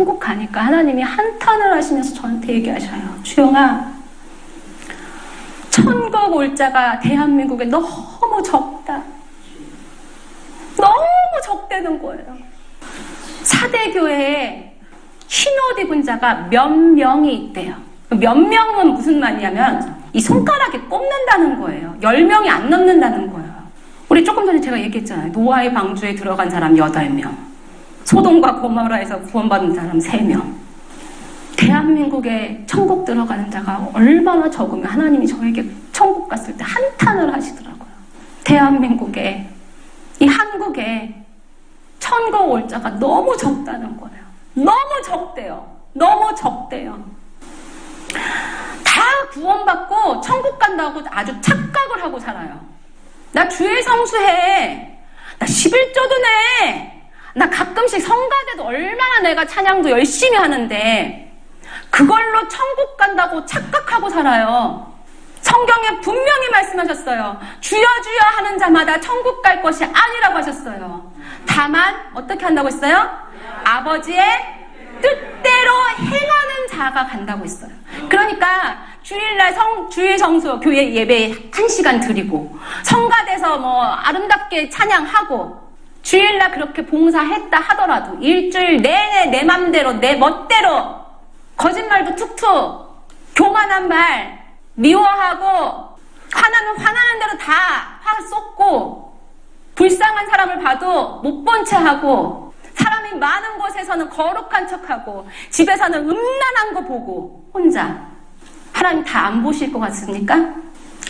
천국 가니까 하나님이 한탄을 하시면서 저한테 얘기하셔요. 주영아, 천국 올 자가 대한민국에 너무 적다. 너무 적대는 거예요. 사대교회에 흰옷 입은 자가 몇 명이 있대요. 몇 명은 무슨 말이냐면 이 손가락에 꼽는다는 거예요. 10명이 안 넘는다는 거예요. 우리 조금 전에 제가 얘기했잖아요. 노아의 방주에 들어간 사람 8명, 소돔과 고모라에서 구원받은 사람 3명. 대한민국에 천국 들어가는 자가 얼마나 적으면 하나님이 저에게 천국 갔을 때 한탄을 하시더라고요. 대한민국에, 이 한국에 천국 올 자가 너무 적다는 거예요. 너무 적대요. 너무 적대요. 다 구원받고 천국 간다고 아주 착각을 하고 살아요. 나 주일 성수해. 나 11조도 내. 나 가끔씩 성가대도 얼마나 내가 찬양도 열심히 하는데 그걸로 천국 간다고 착각하고 살아요. 성경에 분명히 말씀하셨어요. 주여 주여 하는 자마다 천국 갈 것이 아니라고 하셨어요. 다만 어떻게 한다고 했어요? 아버지의 뜻대로 행하는 자가 간다고 했어요. 그러니까 주일날 주일 성수 교회 예배 1시간 드리고 성가대서 아름답게 찬양하고 주일날 그렇게 봉사했다 하더라도 일주일 내내 내 맘대로 내 멋대로 거짓말도 툭툭 교만한 말 미워하고 화나면 화나는 대로 다 화 쏟고 불쌍한 사람을 봐도 못 본 채 하고 사람이 많은 곳에서는 거룩한 척하고 집에서는 음란한 거 보고 혼자 하나님 다 안 보실 것 같습니까?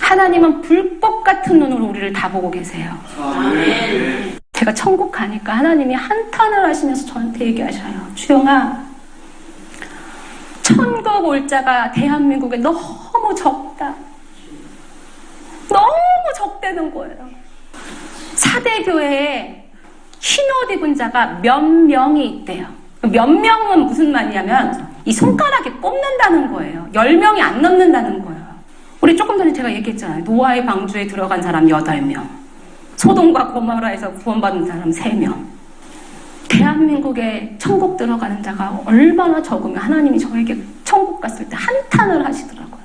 하나님은 불꽃 같은 눈으로 우리를 다 보고 계세요. 아멘. 제가 천국 가니까 하나님이 한탄을 하시면서 저한테 얘기하셔요. 주영아, 천국 올 자가 대한민국에 너무 적다. 너무 적대는 거예요. 사대교회에 흰옷 입은 자가 몇 명이 있대요. 몇 명은 무슨 말이냐면 이 손가락에 꼽는다는 거예요. 10명이 안 넘는다는 거예요. 우리 조금 전에 제가 얘기했잖아요. 노아의 방주에 들어간 사람 8명, 소돔과 고모라에서 구원받은 사람 3명. 대한민국에 천국 들어가는 자가 얼마나 적으면 하나님이 저에게 천국 갔을 때 한탄을 하시더라고요.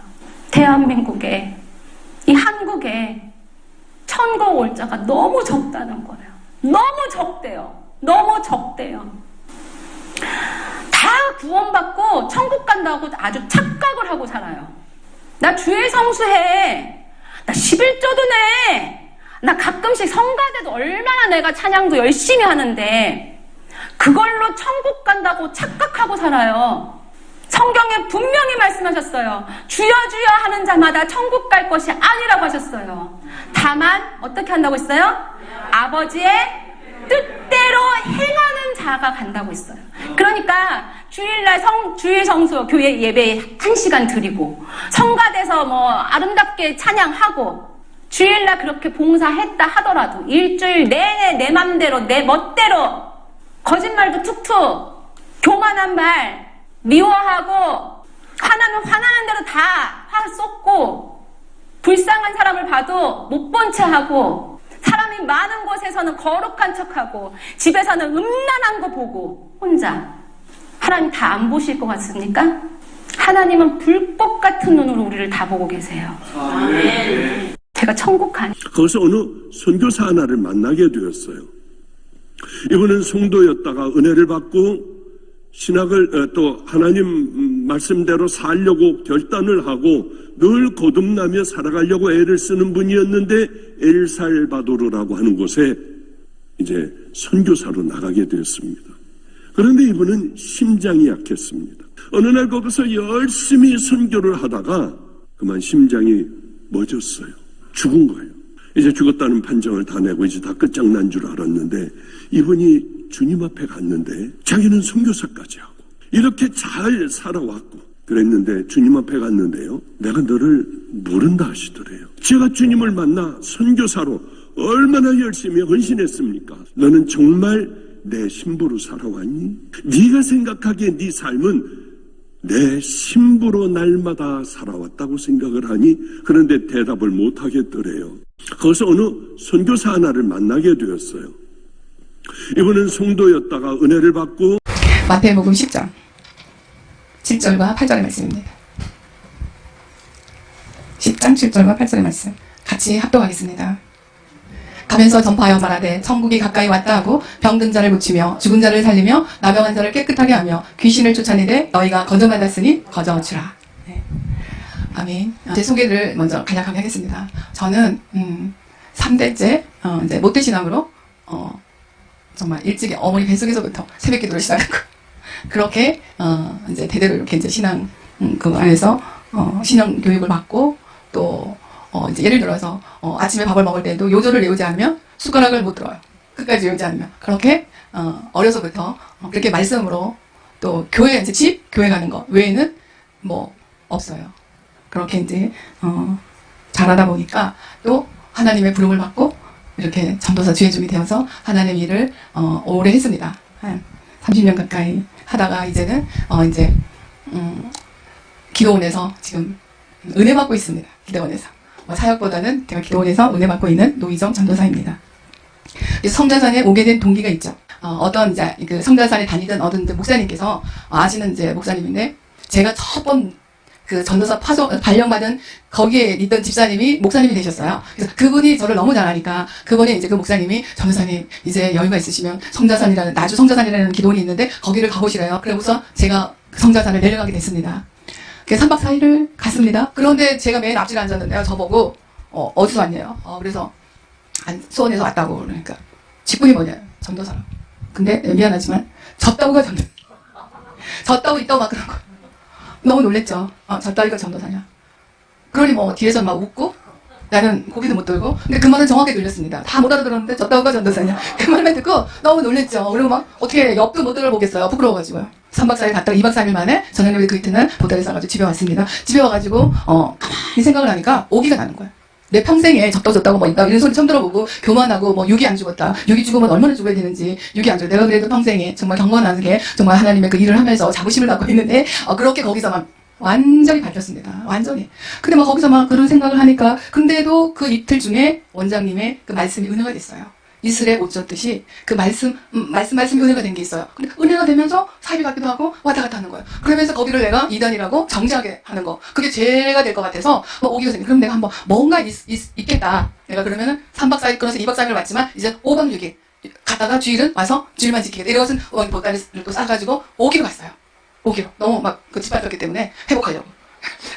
대한민국에, 이 한국에 천국 올 자가 너무 적다는 거예요. 너무 적대요. 너무 적대요. 다 구원받고 천국 간다고 아주 착각을 하고 살아요. 나 주일 성수해. 나 11조도 내. 나 가끔씩 성가대도 얼마나 내가 찬양도 열심히 하는데 그걸로 천국 간다고 착각하고 살아요. 성경에 분명히 말씀하셨어요. 주여 주여 하는 자마다 천국 갈 것이 아니라고 하셨어요. 다만 어떻게 한다고 했어요? 아버지의 뜻대로 행하는 자가 간다고 했어요. 그러니까 주일날 주일 성수 교회 예배 1시간 드리고 성가대서 아름답게 찬양하고 주일날 그렇게 봉사했다 하더라도 일주일 내내 내 맘대로 내 멋대로 거짓말도 툭툭 교만한 말 미워하고 화나면 화나는 대로 다 화 쏟고 불쌍한 사람을 봐도 못 본 채 하고 사람이 많은 곳에서는 거룩한 척하고 집에서는 음란한 거 보고 혼자 하나님 다 안 보실 것 같습니까? 하나님은 불꽃 같은 눈으로 우리를 다 보고 계세요. 아멘. 제가 천국 가니 거기서 어느 선교사 하나를 만나게 되었어요. 이분은 성도였다가 은혜를 받고 신학을 또 하나님 말씀대로 살려고 결단을 하고 늘 거듭나며 살아가려고 애를 쓰는 분이었는데 엘살바도르라고 하는 곳에 이제 선교사로 나가게 되었습니다. 그런데 이분은 심장이 약했습니다. 어느 날 거기서 열심히 선교를 하다가 그만 심장이 멎었어요. 죽은 거예요. 이제 죽었다는 판정을 다 내고 이제 다 끝장난 줄 알았는데 이분이 주님 앞에 갔는데 자기는 선교사까지 하고 이렇게 잘 살아왔고 그랬는데 주님 앞에 갔는데요. 내가 너를 모른다 하시더래요. 제가 주님을 만나 선교사로 얼마나 열심히 헌신했습니까? 너는 정말 내 신부로 살아왔니? 네가 생각하기에 네 삶은 내 신부로 날마다 살아왔다고 생각을 하니? 그런데 대답을 못 하겠더래요. 거기서 어느 선교사 하나를 만나게 되었어요. 이분은 성도였다가 은혜를 받고 마태복음 10장 7절과 8절의 말씀입니다. 10장 7절과 8절의 말씀 같이 합독하겠습니다. 가면서 전파하여 말하되 천국이 가까이 왔다 하고 병든 자를 고치며 죽은 자를 살리며 나병한 자를 깨끗하게 하며 귀신을 쫓아내되 너희가 거저받았으니 거저주라. 네. 아멘. 제 소개를 먼저 간략하게 하겠습니다. 저는 3대째 이제 모태신앙으로 정말 일찍이 어머니 뱃속에서부터 새벽 기도를 시작하고 그렇게 이제 대대로 이렇게 이제 신앙 그 안에서 신앙 교육을 받고 또 이제 예를 들어서 아침에 밥을 먹을 때도 요절을 외우지 않으면 숟가락을 못 들어요. 끝까지 외우지 않으면 그렇게 어려서부터 그렇게 말씀으로 또 교회 이제 집 교회 가는 거 외에는 뭐 없어요. 그렇게 이제 잘하다 보니까 또 하나님의 부름을 받고 이렇게 전도사 주의종이 되어서 하나님의 일을 오래 했습니다. 한 30년 가까이 하다가 이제는 이제 기도원에서 지금 은혜 받고 있습니다. 기도원에서. 사역보다는 제가 기도원에서 은혜 받고 있는 노희정 전도사입니다. 성자산에 오게 된 동기가 있죠. 어떤 이제 그 성자산에 다니던 어떤 이제 목사님께서 아시는 이제 목사님인데 제가 첫 번 그 전도사 발령받은 거기에 있던 집사님이 목사님이 되셨어요. 그래서 그분이 저를 너무 잘 아니까 그분이 이제 그 목사님이 전도사님 이제 여유가 있으시면 성자산이라는 나주 성자산이라는 기도원이 있는데 거기를 가보시래요. 그래서 제가 성자산을 내려가게 됐습니다. 3박 4일을 갔습니다. 그런데 제가 맨 앞줄에 앉았는데요. 저보고 어디서 왔냐요. 그래서 수원에서 왔다고 그러니까 직분이 뭐냐요. 전도사라고. 근데 미안하지만 졌다고가 전도사. 졌다고 있다고 막 그런 거. 너무 놀랬죠. 졌다니까 전도사냐. 그러니 뭐 뒤에서 막 웃고 나는 고기도 못 들고 근데 그 말은 정확히 들렸습니다. 다 못 알아들었는데 졌다고가 전도사냐. 그 말만 듣고 너무 놀랬죠. 그리고 막 어떻게 옆도 못 들어보겠어요. 부끄러워가지고요. 3박 4일 갔다가 2박 3일 만에 저녁에 그 이튿날 보따리 싸가지고 집에 왔습니다. 집에 와가지고 가만히 생각을 하니까 오기가 나는 거예요. 내 평생에 졌다고 뭐 이런 소리 처음 들어보고 교만하고 뭐 육이 안 죽었다. 육이 죽으면 얼마나 죽어야 되는지 육이 안 죽어. 내가 그래도 평생에 정말 경건하게 정말 하나님의 그 일을 하면서 자부심을 갖고 있는데 그렇게 거기서 막 완전히 밟혔습니다. 완전히. 근데 막 거기서 막 그런 생각을 하니까 근데도 그 이틀 중에 원장님의 그 말씀이 은혜가 됐어요. 이슬에 옷 젖듯이 그 말씀이 은혜가 된 게 있어요. 근데 은혜가 되면서 사입이 같기도 하고 왔다 갔다 하는 거예요. 그러면서 거기를 내가 이단이라고 정지하게 하는 거. 그게 죄가 될 것 같아서 오기가 생겨. 그럼 내가 한번 뭔가 있겠다. 내가 그러면은 3박 4일 끊어서 2박 3일 왔지만 이제 5박 6일 갔다가 주일은 와서 주일만 지키겠다. 이것은 보따리를 또 싸가지고 오기로 갔어요. 오기로. 너무 막 그 짓밟혔기 때문에 회복하려고.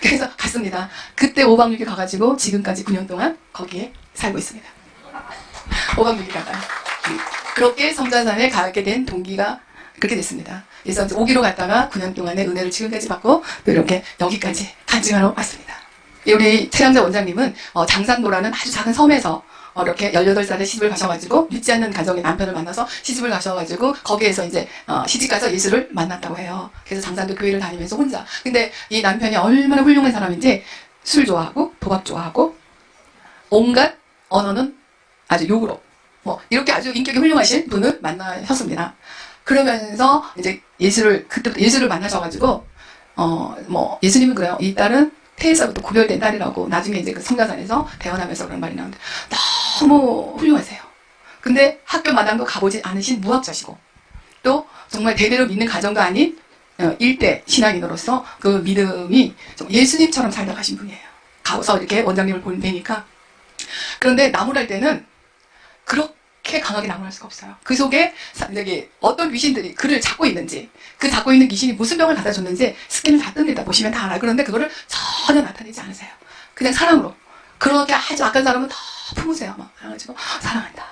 그래서 갔습니다. 그때 5박 6일 가가지고 지금까지 9년 동안 거기에 살고 있습니다. 5박 6일 가다가 그렇게 성자산에 가게 된 동기가 그렇게 됐습니다. 그래서 이제 5기로 갔다가 9년 동안의 은혜를 지금까지 받고 또 이렇게 여기까지 간증하러 왔습니다. 우리 최양자 원장님은 장산도라는 아주 작은 섬에서 이렇게 18살에 시집을 가셔가지고 믿지 않는 가정의 남편을 만나서 시집을 가셔가지고 거기에서 이제 시집가서 예수를 만났다고 해요. 그래서 장산도 교회를 다니면서 혼자. 근데 이 남편이 얼마나 훌륭한 사람인지 술 좋아하고 도박 좋아하고 온갖 언어는 아주 욕으로 이렇게 아주 인격이 훌륭하신 분을 만나셨습니다. 그러면서 이제 그때부터 예수를 만나셔가지고 예수님은 그래요. 이 딸은 태에서부터 구별된 딸이라고 나중에 이제 그 성자산에서 대언하면서 그런 말이 나오는데 너무 훌륭하세요. 근데 학교 마당도 가보지 않으신 무학자시고 또 정말 대대로 믿는 가정도 아닌 일대 신앙인으로서 그 믿음이 예수님처럼 살다 가신 분이에요. 가서 이렇게 원장님을 보니까 그런데 나무랄 때는 그렇게 강하게 나무랄 수가 없어요. 그 속에 어떤 귀신들이 그를 잡고 있는지 그 잡고 있는 귀신이 무슨 병을 갖다 줬는지 스캔을 다 뜹니다. 보시면 다 알아요. 그런데 그거를 전혀 나타내지 않으세요. 그냥 사랑으로. 그렇게 아주 악한 사람은 더 품으세요. 막 그래가지고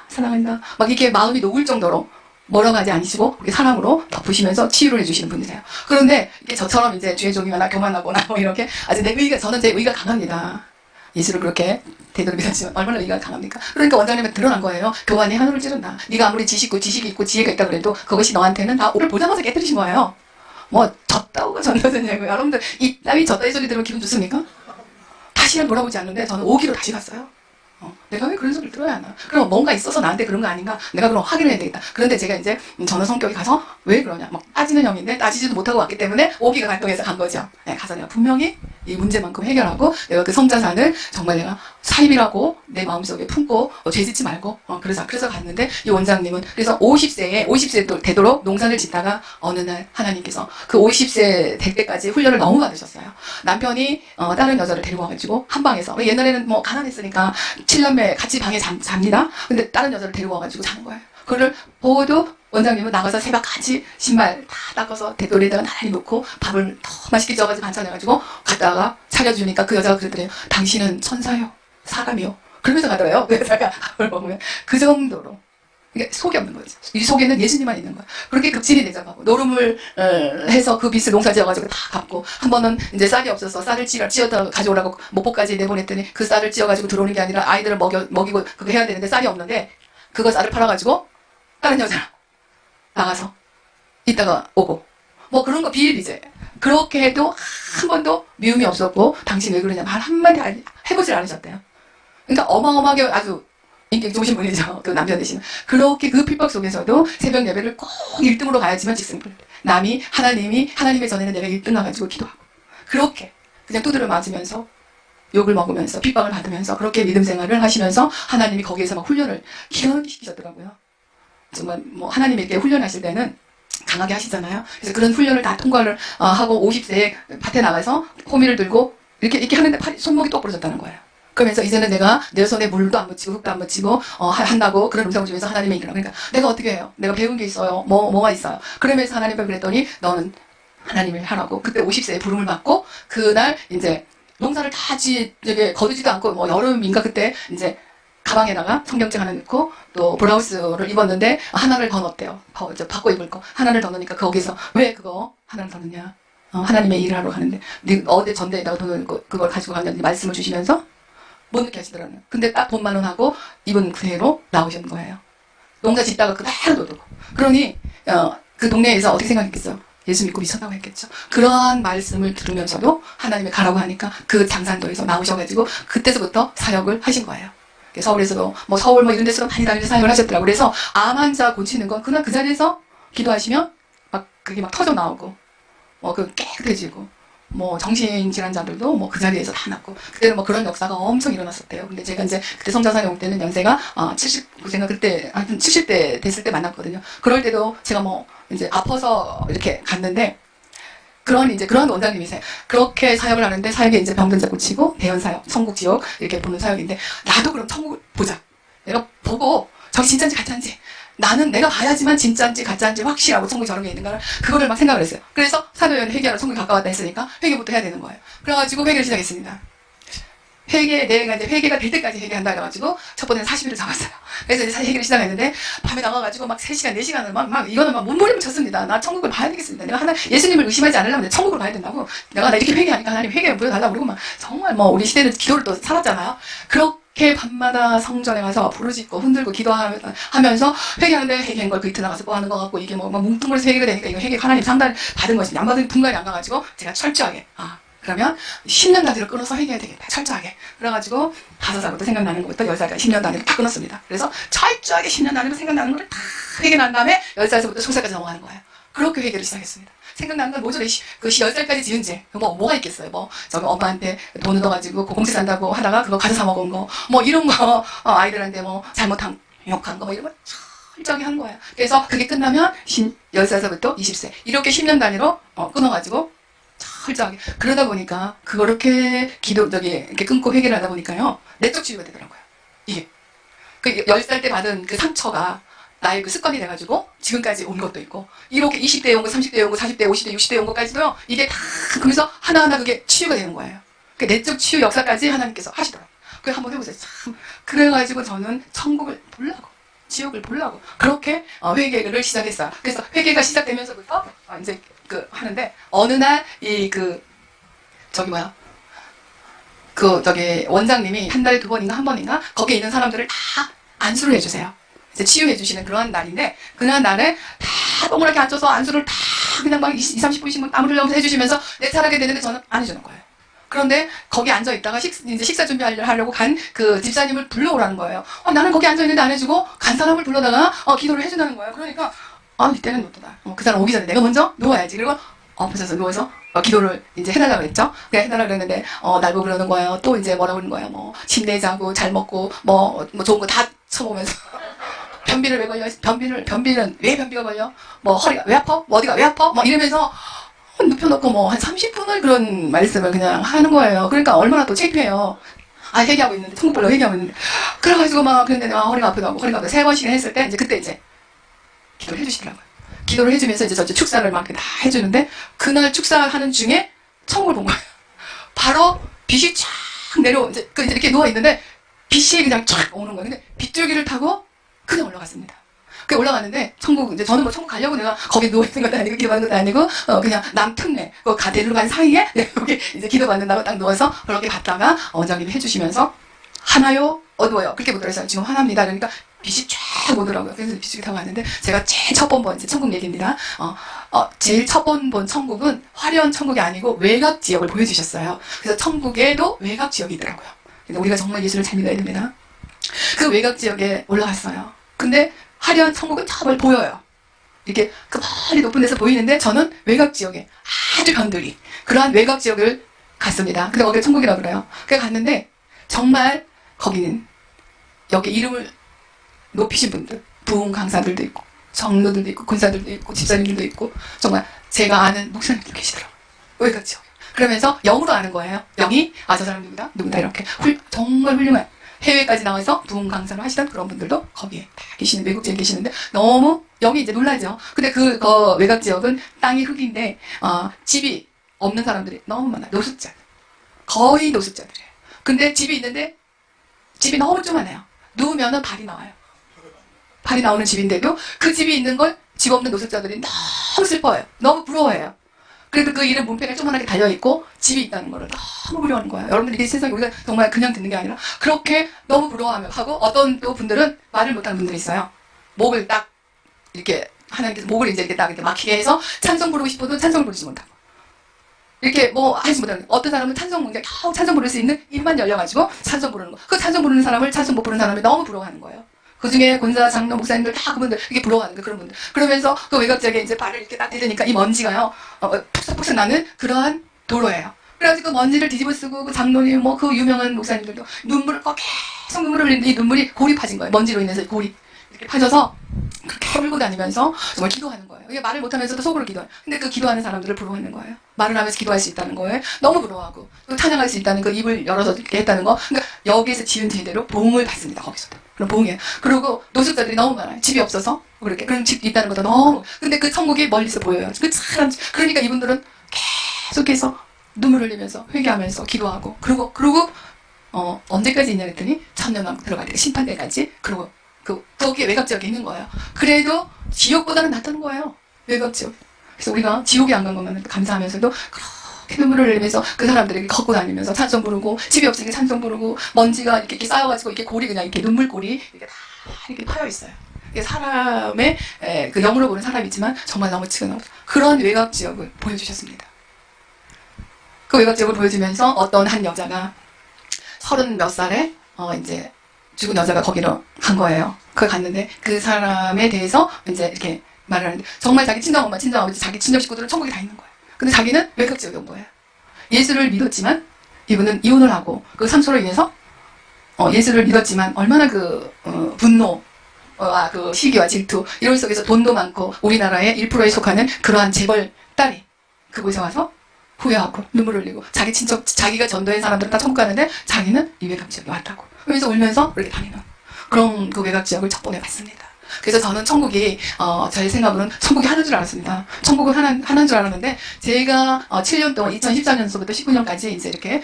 사랑한다. 막 이렇게 마음이 녹을 정도로 뭐라고 하지 않으시고 그렇게 사랑으로 덮으시면서 치유를 해주시는 분이세요. 그런데 이게 저처럼 이제 죄종이거나 교만하거나 뭐 이렇게 아주 저는 제 의가 강합니다. 예수를 그렇게 대대로 믿었지만 얼마나 의가 강합니까? 그러니까 원장님은 드러난 거예요. 교만이 하늘을 찌른다. 네가 아무리 지식이 있고 지혜가 있다 그래도 그것이 너한테는 다 오를 보자마자 깨뜨리신 거예요. 졌다고가 전도되냐고요. 여러분들 이 딸이 졌다 이 소리 들으면 기분 좋습니까? 다시는 돌아보지 않는데 저는 오기로 다시 갔어요. 내가 왜 그런 소리를 들어야 하나? 그럼 뭔가 있어서 나한테 그런 거 아닌가? 내가 그럼 확인을 해야 되겠다. 그런데 제가 이제 저는 성격이 가서 왜 그러냐? 막 따지는 형인데 따지지도 못하고 왔기 때문에 오기가 발동해서 간 거죠. 네, 가서 내가 분명히 이 문제만큼 해결하고 내가 그 성자산을 정말 내가 사입이라고 내 마음속에 품고 죄짓지 말고 그래서 갔는데 이 원장님은 그래서 50세 되도록 농사를 짓다가 어느 날 하나님께서 그 50세 될 때까지 훈련을 너무 받으셨어요. 남편이 다른 여자를 데리고 와가지고 한 방에서 옛날에는 뭐 가난했으니까 7남매 같이 방에 잡니다. 근데 다른 여자를 데리고 와가지고 자는 거예요. 그걸 보고도 원장님은 나가서 새벽까지 신발 다 닦아서 대돌에다가 나란히 놓고 밥을 더 맛있게 지어가지고 반찬해가지고 갔다가 차려주니까 그 여자가 그러더래요. 당신은 천사요, 사람이요. 그러면서 가더래요. 그 여자가 밥을 먹으면 그 정도로. 이게 속이 없는 거죠. 이 속에는 예수님만 있는 거예요. 그렇게 급진이 대접하고 노름을 해서 그 빚을 농사 지어가지고 다 갚고 한 번은 이제 쌀이 없어서 쌀을 찌어다 가져오라고 목포까지 내보냈더니 그 쌀을 찌어가지고 들어오는 게 아니라 아이들을 먹이고 그거 해야 되는데 쌀이 없는데 그거 쌀을 팔아가지고 다른 여자랑 나가서 이따가 오고 뭐 그런 거 비일비재. 그렇게 해도 한 번도 미움이 없었고 당신 왜 그러냐 말 한마디 해보질 않으셨대요. 그러니까 어마어마하게 아주 인격 좋으신 분이죠. 그 남편 되시는. 그렇게 그 핍박 속에서도 새벽 예배를 꼭 1등으로 가야지만 직승불. 남이 하나님의 전에는 내가 1등 가가지고 기도하고 그렇게 그냥 두드려 맞으면서 욕을 먹으면서 핍박을 받으면서 그렇게 믿음 생활을 하시면서 하나님이 거기에서 막 훈련을 기원히 시키셨더라고요. 정말 뭐 하나님이 이렇게 훈련하실 때는 강하게 하시잖아요. 그래서 그런 훈련을 다 통과를 하고 50세에 밭에 나가서 호미를 들고 이렇게 하는데 손목이 똑 부러졌다는 거예요. 그러면서 이제는 내가 내 손에 물도 안 묻히고 흙도 안 묻히고 한다고 그런 음성을 주면서 하나님의 이끌어. 그러니까 내가 어떻게 해요? 내가 배운 게 있어요. 뭐가 있어요? 그러면서 하나님을 그랬더니 너는 하나님을 하라고. 그때 50세에 부름을 받고 그날 이제 농사를 다 거두지도 않고 뭐 여름인가 그때 이제 가방에다가 성경책 하나 넣고 또 블라우스를 입었는데 하나를 더 넣었대요. 바꿔 입을 거. 하나를 더 넣으니까 거기서 왜 그거 하나를 더 넣냐. 하나님의 일을 하러 가는데 어디 전대에다가 돈을 그걸 가지고 가냐는 말씀을 주시면서 못 느끼 하시더라고요. 근데 딱 돈만 원 하고 입은 그대로 나오신 거예요. 농사 짓다가 그대로 놔두고. 그러니 그 동네에서 어떻게 생각했겠어요? 예수 믿고 미쳤다고 했겠죠. 그러한 말씀을 들으면서도 하나님이 가라고 하니까 그 장산도에서 나오셔가지고 그때서부터 사역을 하신 거예요. 서울에서도 뭐 서울 뭐 이런 데서 많이 다니면서 사역을 하셨더라고요. 그래서 암 환자 고치는 건 그날 그 자리에서 기도하시면 막 그게 막 터져 나오고 뭐 그 깨끗해지고 뭐 정신질환자들도 뭐 그 자리에서 다 낫고 그때는 뭐 그런 역사가 엄청 일어났었대요. 근데 제가 이제 그때 성자산에 올 때는 연세가 79세인가 그때 하여튼 70대 됐을 때 만났거든요. 그럴 때도 제가 뭐 이제 아파서 이렇게 갔는데 그런 원장님이세요. 그렇게 사역을 하는데 사역에 이제 병든자 고치고 대연 사역, 천국 지옥 이렇게 보는 사역인데 나도 그럼 천국을 보자. 내가 보고 저기 진짜인지 가짜인지 나는 내가 봐야지만 진짜인지 가짜인지 확실하고 천국이 저런 게 있는가를 그거를 막 생각을 했어요. 그래서 사도연 회개하러 천국이 가까웠다 했으니까 회개부터 해야 되는 거예요. 그래가지고 회개를 시작했습니다. 내가 이제 회개가 될 때까지 회개한다 해가지고 첫 번째는 40일을 잡았어요. 그래서 이제 회개를 시작했는데 밤에 나가가지고 막 3시간, 4시간을 막 이거는 막 몸부림을 쳤습니다. 나 천국을 봐야 되겠습니다. 내가 예수님을 의심하지 않으려면 천국으로 가야 된다고. 나 이렇게 회개하니까 하나님 회개 보여달라고 그러고 막 정말 뭐 우리 시대는 기도를 또 살았잖아요. 그렇게 밤마다 성전에 가서 부르짖고 흔들고 기도하면서 회개하는데 회개한 걸 그 이틀 나가서 뭐 하는 거 같고 이게 뭐 뭉뚱그려서 회개가 되니까 이거 회개 하나님 상단 받은 것이 안 받은 분간이 안 가가지고 제가 철저하게 그러면 10년 단위로 끊어서 회개해야 되겠다. 철저하게. 그래가지고 5살부터 생각나는 것부터 10살까지 10년 단위로 다 끊었습니다. 그래서 철저하게 10년 단위로 생각나는 걸 다 회개 난 다음에 10살부터 20살까지 넘어가는 거예요. 그렇게 회개를 시작했습니다. 생각나는 건 모조리 그 10살까지 지은 죄. 뭐가 있겠어요. 저기 엄마한테 돈 얻어가지고 공채 산다고 하다가 그거 가서 사먹은 거. 뭐 이런 거, 아이들한테 뭐 잘못한, 욕한 거, 뭐 이런 거 철저하게 한 거예요. 그래서 그게 끝나면 10살부터 20세. 이렇게 10년 단위로 끊어가지고 철저하게. 그러다 보니까, 그렇게 이렇게 끊고 회개를 하다 보니까요, 내적 치유가 되더라고요. 이게. 그 10살 때 받은 그 상처가 나의 그 습관이 돼가지고, 지금까지 온 것도 있고, 이렇게 20대에 온 거, 30대에 온 거, 40대, 50대, 60대에 온 것까지도요, 이게 다, 그러면서 하나하나 그게 치유가 되는 거예요. 그 내적 치유 역사까지 하나님께서 하시더라고요. 그래, 한번 해보세요. 참. 그래가지고 저는 천국을 보려고, 지옥을 보려고, 그렇게 회개를 시작했어요. 그래서 회개가 시작되면서부터, 이제, 하는데, 어느 날, 원장님이 한 달에 2번인가 1번인가, 거기에 있는 사람들을 다 안수를 해주세요. 이제 치유해주시는 그런 날인데, 그날 날에 다 동그랗게 앉아서 안수를 다 그냥 막 20, 30분씩 막 땀을 흘려면서 해주시면서 내 차례게 되는데 저는 안 해주는 거예요. 그런데 거기 앉아있다가 이제 식사 준비하려고 간 그 집사님을 불러오라는 거예요. 나는 거기 앉아있는데 안 해주고 간 사람을 불러다가 기도를 해준다는 거예요. 그러니까 이때는 놓도다. 그 사람 오기 전에 내가 먼저 누워야지. 그리고 엎어져서 누워서 기도를 이제 해달라고 그랬죠. 그냥 해달라고 그랬는데 날고 그러는 거예요. 또 이제 뭐라고 그러는 거예요. 뭐 힘내자고 잘 먹고 뭐 좋은 거 다 쳐보면서 변비를 왜 걸려? 변비는 왜 변비가 걸려? 뭐 허리가 왜 아파? 뭐 어디가 왜 아파? 뭐 이러면서 눕혀놓고 뭐 한 30분을 그런 말씀을 그냥 하는 거예요. 그러니까 얼마나 또 창피해요. 회개하고 있는데, 천국벌로 회개하고 있는데. 그래가지고 막, 그런데 허리가 아프다고, 허리가 아프다. 3번씩이나 했을 때, 이제 그때 이제, 기도를 해주시더라고요. 기도를 해주면서 이제 저 축사를 막 다 해주는데, 그날 축사하는 중에 천국을 본 거예요. 바로 빛이 쫙 이제 이렇게 누워있는데, 빛이 그냥 쫙 오는 거예요. 근데 빗줄기를 타고 그냥 올라갔습니다. 그 올라갔는데 천국 이제 저는 뭐 천국 가려고 내가 거기 누워 있는 것도 아니고 기도하는 것도 아니고 그냥 남특례 그 가대로 간 사이에 여기 이제 기도 받는다고 딱 누워서 그렇게 봤다가 원장님이 해주시면서 하나요 어두워요 그렇게 보더라고요. 지금 화납니다. 그러니까 빛이 쫙 오더라고요. 그래서 빛이 타고 왔는데 제가 제일 첫 번 본 이제 천국 얘기입니다. 제일 첫 번 본 천국은 화려한 천국이 아니고 외곽 지역을 보여주셨어요. 그래서 천국에도 외곽 지역이 있더라고요. 그래서 우리가 정말 예수를 잘 믿어야 됩니다. 그 외곽 지역에 올라갔어요. 근데 화려한 천국은 저 멀리 보여요. 이렇게 그 멀리 높은 데서 보이는데 저는 외곽 지역에 아주 변두리 그러한 외곽 지역을 갔습니다. 근데 거기가 천국이라고 그래요. 그래 갔는데 정말 거기는 여기 이름을 높이신 분들 부흥 강사들도 있고 정로들도 있고 군사들도 있고 집사님들도 있고 정말 제가 아는 목사님들 계시더라고요. 외곽 지역에. 그러면서 영으로 아는 거예요. 영이 저 사람 누구다 이렇게 정말 훌륭한 해외까지 나와서 부흥 강사를 하시던 그런 분들도 거기에 다 계시는 외국 지역에 계시는데 너무 영이 이제 놀라죠. 근데 그 외곽 지역은 땅이 흙인데 집이 없는 사람들이 너무 많아요. 노숙자 거의 노숙자들이에요. 근데 집이 있는데 집이 너무 조그마해요. 누우면은 발이 나와요. 발이 나오는 집인데도 그 집이 있는 걸 집 없는 노숙자들이 너무 슬퍼해요. 너무 부러워해요. 그래도 그 이름 문패가 조그만하게 달려있고 집이 있다는 거를 너무 부러워하는 거예요. 여러분들 이 세상에 우리가 정말 그냥 듣는 게 아니라 그렇게 너무 부러워하며 하고 어떤 또 분들은 말을 못하는 분들이 있어요. 목을 딱 이렇게 하나님께서 목을 이제 이렇게 딱 이렇게 막히게 해서 찬송 부르고 싶어도 찬송을 부르지 못하고 이렇게 뭐 하지 못하는 어떤 사람은 찬송 부를 수 있는 입만 열려가지고 찬송 부르는 거. 그 찬송 부르는 사람을 찬송 못 부르는 사람이 너무 부러워하는 거예요. 그 중에 권사, 장로, 목사님들 다 그분들 이게 부러워하는 거 그런 분들. 그러면서 그 외곽 지역에 이제 발을 이렇게 딱 디디니까 이 먼지가요 푹석푹석 나는 그러한 도로예요. 그래가지고 그 먼지를 뒤집어 쓰고 그 장로님 뭐 그 유명한 목사님들도 눈물을 계속 눈물을 흘리는데 이 눈물이 골이 파진 거예요. 먼지로 인해서 골이 이렇게 파져서 그렇게 흘고 다니면서 정말 기도하는 거예요. 이게 말을 못하면서도 속으로 기도해요. 근데 그 기도하는 사람들을 부러워하는 거예요. 말을 하면서 기도할 수 있다는 거예요. 너무 부러워하고 또 찬양할 수 있다는 그 입을 열어서 이렇게 했다는 거. 그러니까 여기에서 지은 제대로 보응을 받습니다. 거기서도. 그럼 보응이에요. 그리고 노숙자들이 너무 많아요. 집이 없어서 그렇게 그럼 집 있다는 것도 너무. 근데 그 천국이 멀리서 보여요. 그 사람 그러니까 이분들은 계속해서 눈물 흘리면서 회개하면서 기도하고 그리고 언제까지 있냐 그랬더니 천년왕국 들어갈 때 심판대까지 그리고 거기에 외곽 지역에 있는 거예요. 그래도 지옥보다는 낫다는 거예요. 외곽 지역. 그래서 우리가 지옥에 안 간 것만 감사하면서도 그렇게 눈물을 흘리면서 그 사람들에게 걷고 다니면서 찬송 부르고 집이 없으니까 찬송 부르고 먼지가 이렇게 쌓여가지고 이렇게 골이 그냥 이렇게 눈물골이 이렇게 다 이렇게 파여 있어요. 이게 사람의 그 영으로 보는 사람이지만 정말 너무 치근하고 그런 외곽 지역을 보여주셨습니다. 그 외곽 지역을 보여주면서 어떤 한 여자가 30몇 살에 이제 죽은 여자가 거기로 간 거예요. 거기 갔는데 그 사람에 대해서 이제 이렇게 말을 하는데 정말 자기 친정엄마, 친정아버지, 자기 친정 식구들은 천국에 다 있는 거예요. 근데 자기는 외곽 지역에 온 거예요. 예수를 믿었지만 이분은 이혼을 하고 그 상처로 인해서 예수를 믿었지만 얼마나 그 분노와 그 시기와 질투 이런 속에서 돈도 많고 우리나라의 1%에 속하는 그러한 재벌 딸이 그곳에 와서 후회하고 눈물 흘리고 자기 친척 자기가 전도한 사람들은 다 천국 가는데 자기는 이 외곽 지역에 왔다고 그러면서 울면서 이렇게 다니는 그런 그 외곽 지역을 척본해 봤습니다. 그래서 저는 천국이 제 생각으로는 천국이 하는 줄 알았습니다. 천국은 하는 줄 알았는데 제가 7년 동안 2014년서부터 19년까지 이제 이렇게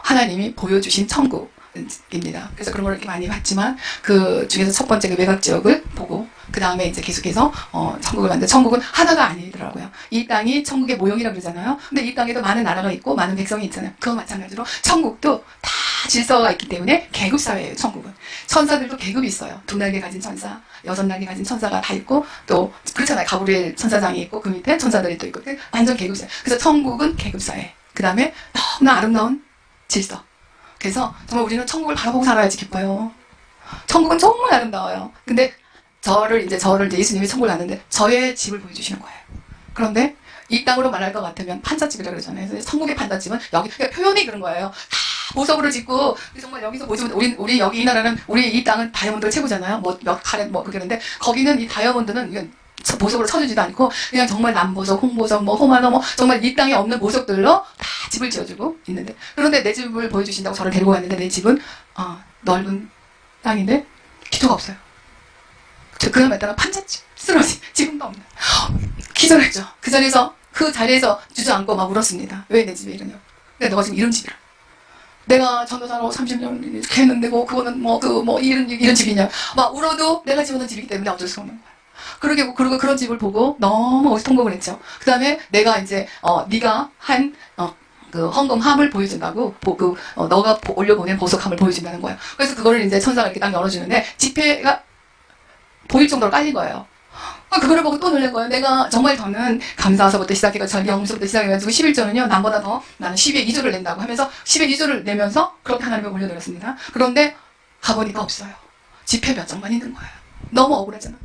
하나님이 보여주신 천국입니다. 그래서 그런 걸 이렇게 많이 봤지만 그 중에서 첫 번째 그 외곽 지역을 보고 그 다음에 이제 계속해서 천국을 만든 천국은 하나가 아니더라고요. 이 땅이 천국의 모형이라고 그러잖아요. 근데 이 땅에도 많은 나라가 있고 많은 백성이 있잖아요. 그와 마찬가지로 천국도 다 질서가 있기 때문에 계급 사회예요. 천국은 천사들도 계급이 있어요. 2날개 가진 천사, 6날개 가진 천사가 다 있고 또 그렇잖아요. 가브리엘 천사장이 있고 그 밑에 천사들이 또 있고 완전 계급 사회. 그래서 천국은 계급 사회. 그 다음에 너무나 아름다운 질서. 그래서 정말 우리는 천국을 바라보고 살아야지 기뻐요. 천국은 정말 아름다워요. 근데 저를 이제 예수님이 천국을 갔는데 저의 집을 보여주시는 거예요. 그런데 이 땅으로 말할 것 같으면 판잣집이라고 그러잖아요. 그래서 천국의 판잣집은 여기, 그러니까 표현이 그런 거예요. 다 보석으로 짓고, 정말 여기서 보시면, 우리 여기 이 나라는, 우리 이 땅은 다이아몬드가 최고잖아요. 뭐, 몇 카렛, 뭐, 그러는데, 거기는 이 다이아몬드는, 이건 보석으로 쳐주지도 않고, 그냥 정말 남보석, 홍보석, 뭐, 호마노, 뭐, 정말 이 땅에 없는 보석들로 다 집을 지어주고 있는데, 그런데 내 집을 보여주신다고 저를 데리고 갔는데, 내 집은, 넓은 땅인데, 기초가 없어요. 그날마다 판잣집, 쓰러진, 지금도 없는. 기절했죠. 그 자리에서 주저앉고 막 울었습니다. 왜 내 집에 이러냐고. 근데 너가 지금 이런 집이라. 내가 전도사로 30년 이렇게 했는데, 그거는 이런 집이냐. 막 울어도 내가 지어놓은 집이기 때문에 어쩔 수 없는 거야. 그리고 그런 집을 보고 너무 통곡을 했죠. 그 다음에 내가 이제, 네가 한, 그 헌금함을 보여준다고, 너가 올려보낸 보석함을 보여준다는 거예요. 그래서 그거를 이제 천사가 이렇게 딱 열어주는데, 지폐가 보일 정도로 깔린 거예요. 그거를 보고 또 놀란 거예요. 내가 정말 저는 감사서부터 시작해가지고 영수부터 시작해가지고 11조는요 남보다 더 나는 10의 2조를 낸다고 하면서 10의 2조를 내면서 그렇게 하나님을 올려드렸습니다. 그런데 가보니까 없어요. 지폐 몇 장만 있는 거예요. 너무 억울하잖아.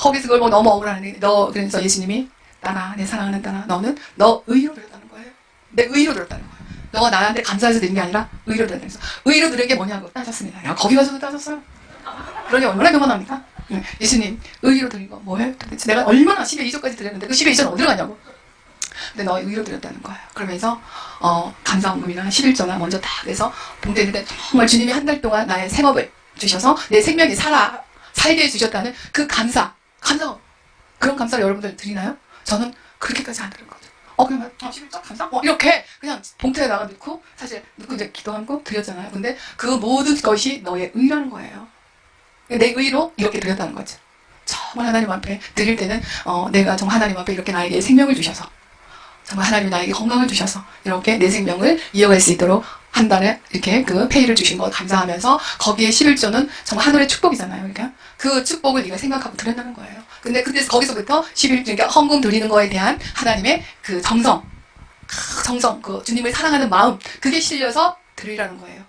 거기서 그걸 보고 너무 억울하는데 그래서 예수님이 따라 내 사랑하는 따라 너는 너 의로 드렸다는 거예요. 내 의로 드렸다는 거예요. 너가 나한테 감사해서 드린 게 아니라 의로 드렸다는 거예요. 의로 드린 게 뭐냐고 따졌습니다. 야 거기 가서도 따졌어요. 그러니 얼마나 교만합니까? 예수님 의로 드린 거 뭐예요? 도대체 내가 얼마나 10의 2조까지 드렸는데 그 10의 2조는 어디로 가냐고. 근데 너 의로 드렸다는 거예요. 그러면서 감사헌금이나 11조나 먼저 딱 해서 봉투했는데 정말 주님이 한 달 동안 나의 생업을 주셔서 내 생명이 살게 해주셨다는 그 감사 그런 감사를 여러분들 드리나요? 저는 그렇게까지 안 드린 거죠. 그냥 11조 감사? 이렇게 그냥 봉투에다가 넣고 사실 넣고 이제 기도하고 드렸잖아요. 근데 그 모든 것이 너의 의라는 거예요. 내 의로 이렇게 드렸다는 거죠. 정말 하나님 앞에 드릴 때는 내가 정말 하나님 앞에 이렇게 나에게 생명을 주셔서 정말 하나님이 나에게 건강을 주셔서 이렇게 내 생명을 이어갈 수 있도록 한 달에 이렇게 그 페이를 주신 거 감사하면서 거기에 11조는 정말 하늘의 축복이잖아요. 그러니까 그 축복을 네가 생각하고 드린다는 거예요. 근데 거기서부터 11조, 그러니까 헌금 드리는 거에 대한 하나님의 그 정성, 그 주님을 사랑하는 마음, 그게 실려서 드리라는 거예요.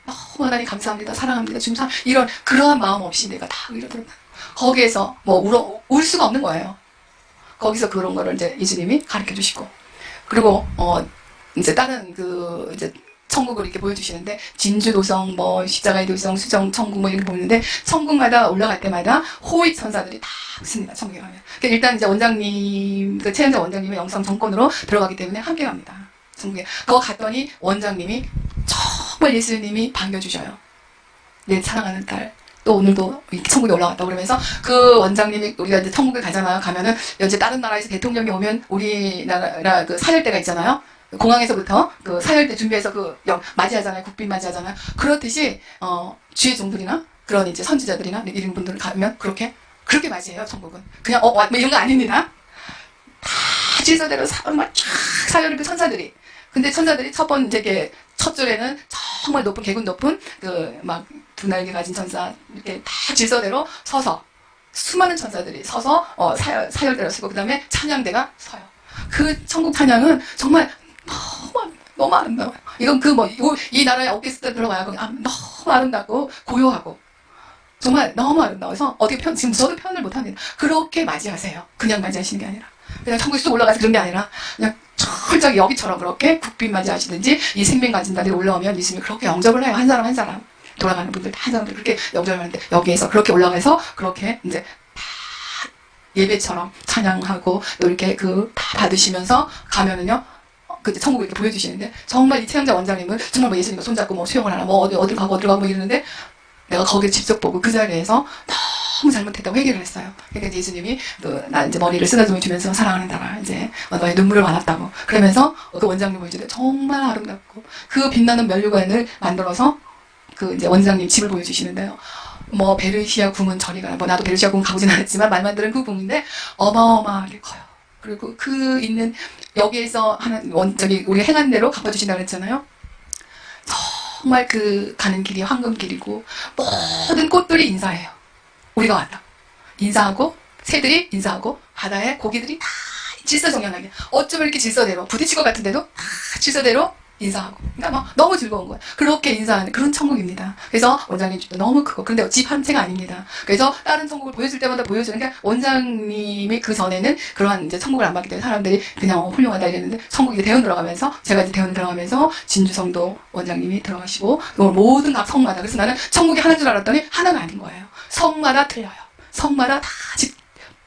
너무 하나님 감사합니다. 사랑합니다. 주님 이런 그러한 마음 없이 내가 다 의로 드렸다. 거기에서 울 수가 없는 거예요. 거기서 그런 거를 이제 예수님이 가르쳐 주시고, 그리고 이제 다른 이제 천국을 이렇게 보여주시는데 진주도성, 십자가의 도성, 수정 천국 이렇게 보이는데 천국마다 올라갈 때마다 호위 천사들이 다 있습니다. 천국에 가면. 그러니까 일단 이제 원장님, 최현자 원장님의 영성 정권으로 들어가기 때문에 함께 갑니다. 천국에. 그거 갔더니 원장님이 정말 예수님이 반겨주셔요. 내 사랑하는 딸. 또 오늘도 천국에 올라갔다고 그러면서 그 원장님이 우리가 이제 천국에 가잖아요. 가면은 이제 다른 나라에서 대통령이 오면 우리나라 그 사열대가 있잖아요. 공항에서부터 그 사열대 준비해서 맞이하잖아요. 국빈 맞이하잖아요. 그렇듯이 주의 종들이나 그런 이제 선지자들이나 이런 분들 가면 그렇게 맞이해요. 천국은 그냥 이런 거 아닙니다. 다 질서대로 막 쫙 사열을 그 천사들이. 근데 천사들이 첫 줄에는 정말 높은 계급 높은 두 날개 가진 천사 이렇게 다 질서대로 서서 수많은 천사들이 서서 사열대로 서고 그다음에 찬양대가 서요. 그 천국 찬양은 정말 너무 아름다워요. 이건 이 나라에 오케스트라 들어가야 너무 아름답고 고요하고 정말 너무 아름다워서 지금 저도 표현을 못합니다. 그렇게 맞이하세요. 그냥 맞이하시는 게 아니라 그냥 천국에 쑥 올라가서 그런 게 아니라 그냥 철저히 여기처럼 그렇게 국빈 맞이하시든지 이 생명 가진 자들이 올라오면 예수님이 그렇게 영접을 해요. 한 사람 한 사람 돌아가는 분들 한 사람들 그렇게 영접을 하는데 여기에서 그렇게 올라가서 그렇게 이제 다 예배처럼 찬양하고 또 이렇게 다 받으시면서 가면은요. 천국을 이렇게 보여주시는데 정말 이 최영자 원장님은 정말 예수님과 손잡고 수영을 하나 어딜 가고 이러는데 내가 거기를 직접 보고 그 자리에서 너무 잘못했다고 회개를 했어요. 그러니까 예수님이 나 이제 머리를 쓰다듬어 주면서 사랑하는 나라 이제 너의 눈물을 많았다고 그러면서 그 원장님 보여주는데 정말 아름답고 그 빛나는 면류관을 만들어서 이제 원장님 집을 보여주시는데요. 베르시아 궁은 저리 가라. 나도 베르시아 궁 가보진 않았지만 말만 들은 그 궁인데 어마어마하게 커요. 그리고 있는 여기에서 우리 행한 대로 갚아주신다고 했잖아요. 정말 가는 길이 황금길이고 모든 꽃들이 인사해요. 우리가 왔다. 인사하고 새들이 인사하고 바다에 고기들이 다 질서정연하게 어쩌면 이렇게 질서대로 부딪힐 것 같은데도 다 질서대로 인사하고. 그러니까 막 너무 즐거운 거예요. 그렇게 인사하는 그런 천국입니다. 그래서 원장님 집도 너무 크고. 그런데 집 한 채가 아닙니다. 그래서 다른 천국을 보여줄 때마다 보여주는 게 원장님이 그 전에는 그러한 이제 천국을 안 받기 때문에 사람들이 그냥 훌륭하다 이랬는데 천국이 이제 대원 들어가면서 제가 이제 대원 들어가면서 진주성도 원장님이 들어가시고 모든 각 성마다 그래서 나는 천국이 하나인 줄 알았더니 하나가 아닌 거예요. 성마다 틀려요. 성마다 다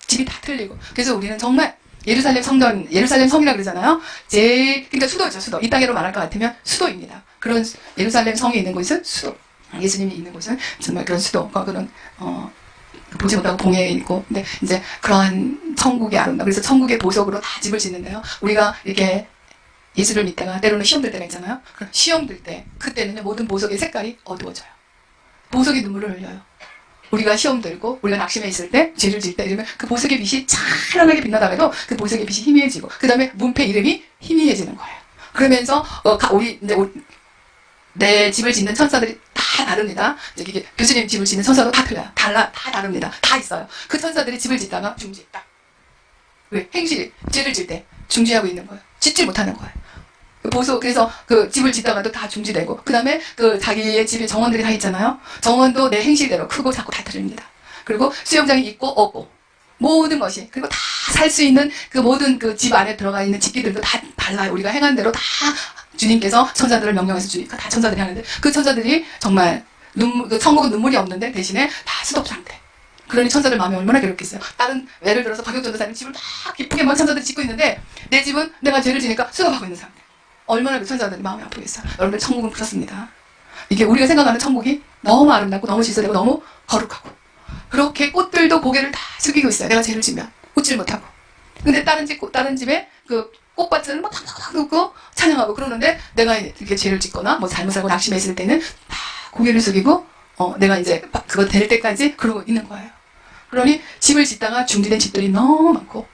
집이 다 틀리고. 그래서 우리는 정말 예루살렘 성전, 예루살렘 성이라 그러잖아요. 그러니까 수도죠, 수도. 이 땅으로 말할 것 같으면 수도입니다. 그런 예루살렘 성이 있는 곳은 수도. 예수님이 있는 곳은 정말 그런 수도가 그런, 보지 못하고 봉해에 있고. 근데 이제 그러한 천국의 아름다움. 그래서 천국의 보석으로 다 집을 짓는데요. 우리가 이렇게 예수를 믿다가 때로는 시험 들 때가 있잖아요. 그럼 시험 들 때, 그때는 모든 보석의 색깔이 어두워져요. 보석이 눈물을 흘려요. 우리가 시험 들고 우리가 낙심해 있을 때 죄를 질 때 이러면 그 보석의 빛이 찬란하게 빛나다가도 그 보석의 빛이 희미해지고 그 다음에 문패 이름이 희미해지는 거예요. 그러면서 우리 이제 내 집을 짓는 천사들이 다 다릅니다. 이제 교수님 집을 짓는 천사도 다 틀려요. 다 다릅니다. 다 있어요. 그 천사들이 집을 짓다가 중지했다. 왜? 행실 죄를 질 때 중지하고 있는 거예요. 짓질 못하는 거예요. 그래서 그 집을 짓다가도 다 중지되고, 그 다음에 그 자기의 집에 정원들이 다 있잖아요. 정원도 내 행실대로 크고 작고 다 틀립니다. 그리고 수영장이 있고 없고, 모든 것이, 그리고 다 살 수 있는 그 모든 그 집 안에 들어가 있는 집기들도 다 달라요. 우리가 행한 대로 다 주님께서 천사들을 명령해서 주니까 다 천사들이 하는데, 그 천사들이 정말 그 천국은 눈물이 없는데 대신에 다 수독 상태. 그러니 천사들 마음이 얼마나 괴롭겠어요. 다른 예를 들어서 박용전도사님 집을 다 기쁘게 막 천사들이 짓고 있는데 내 집은 내가 죄를 지니까 수독하고 있는 상태. 얼마나 그 천사들이 마음이 아프겠어요. 여러분들 천국은 그렇습니다. 이게 우리가 생각하는 천국이 너무 아름답고 너무 질서되고 너무 거룩하고 그렇게 꽃들도 고개를 다 숙이고 있어요. 내가 죄를 지면 웃질 못하고. 근데 다른 집에 그 꽃밭은 막 탁탁탁 놓고 찬양하고 그러는데 내가 이렇게 죄를 짓거나 뭐 잘못 살고 낙심했을 때는 다 고개를 숙이고 내가 이제 그거 될 때까지 그러고 있는 거예요. 그러니 집을 짓다가 중지된 집들이 너무 많고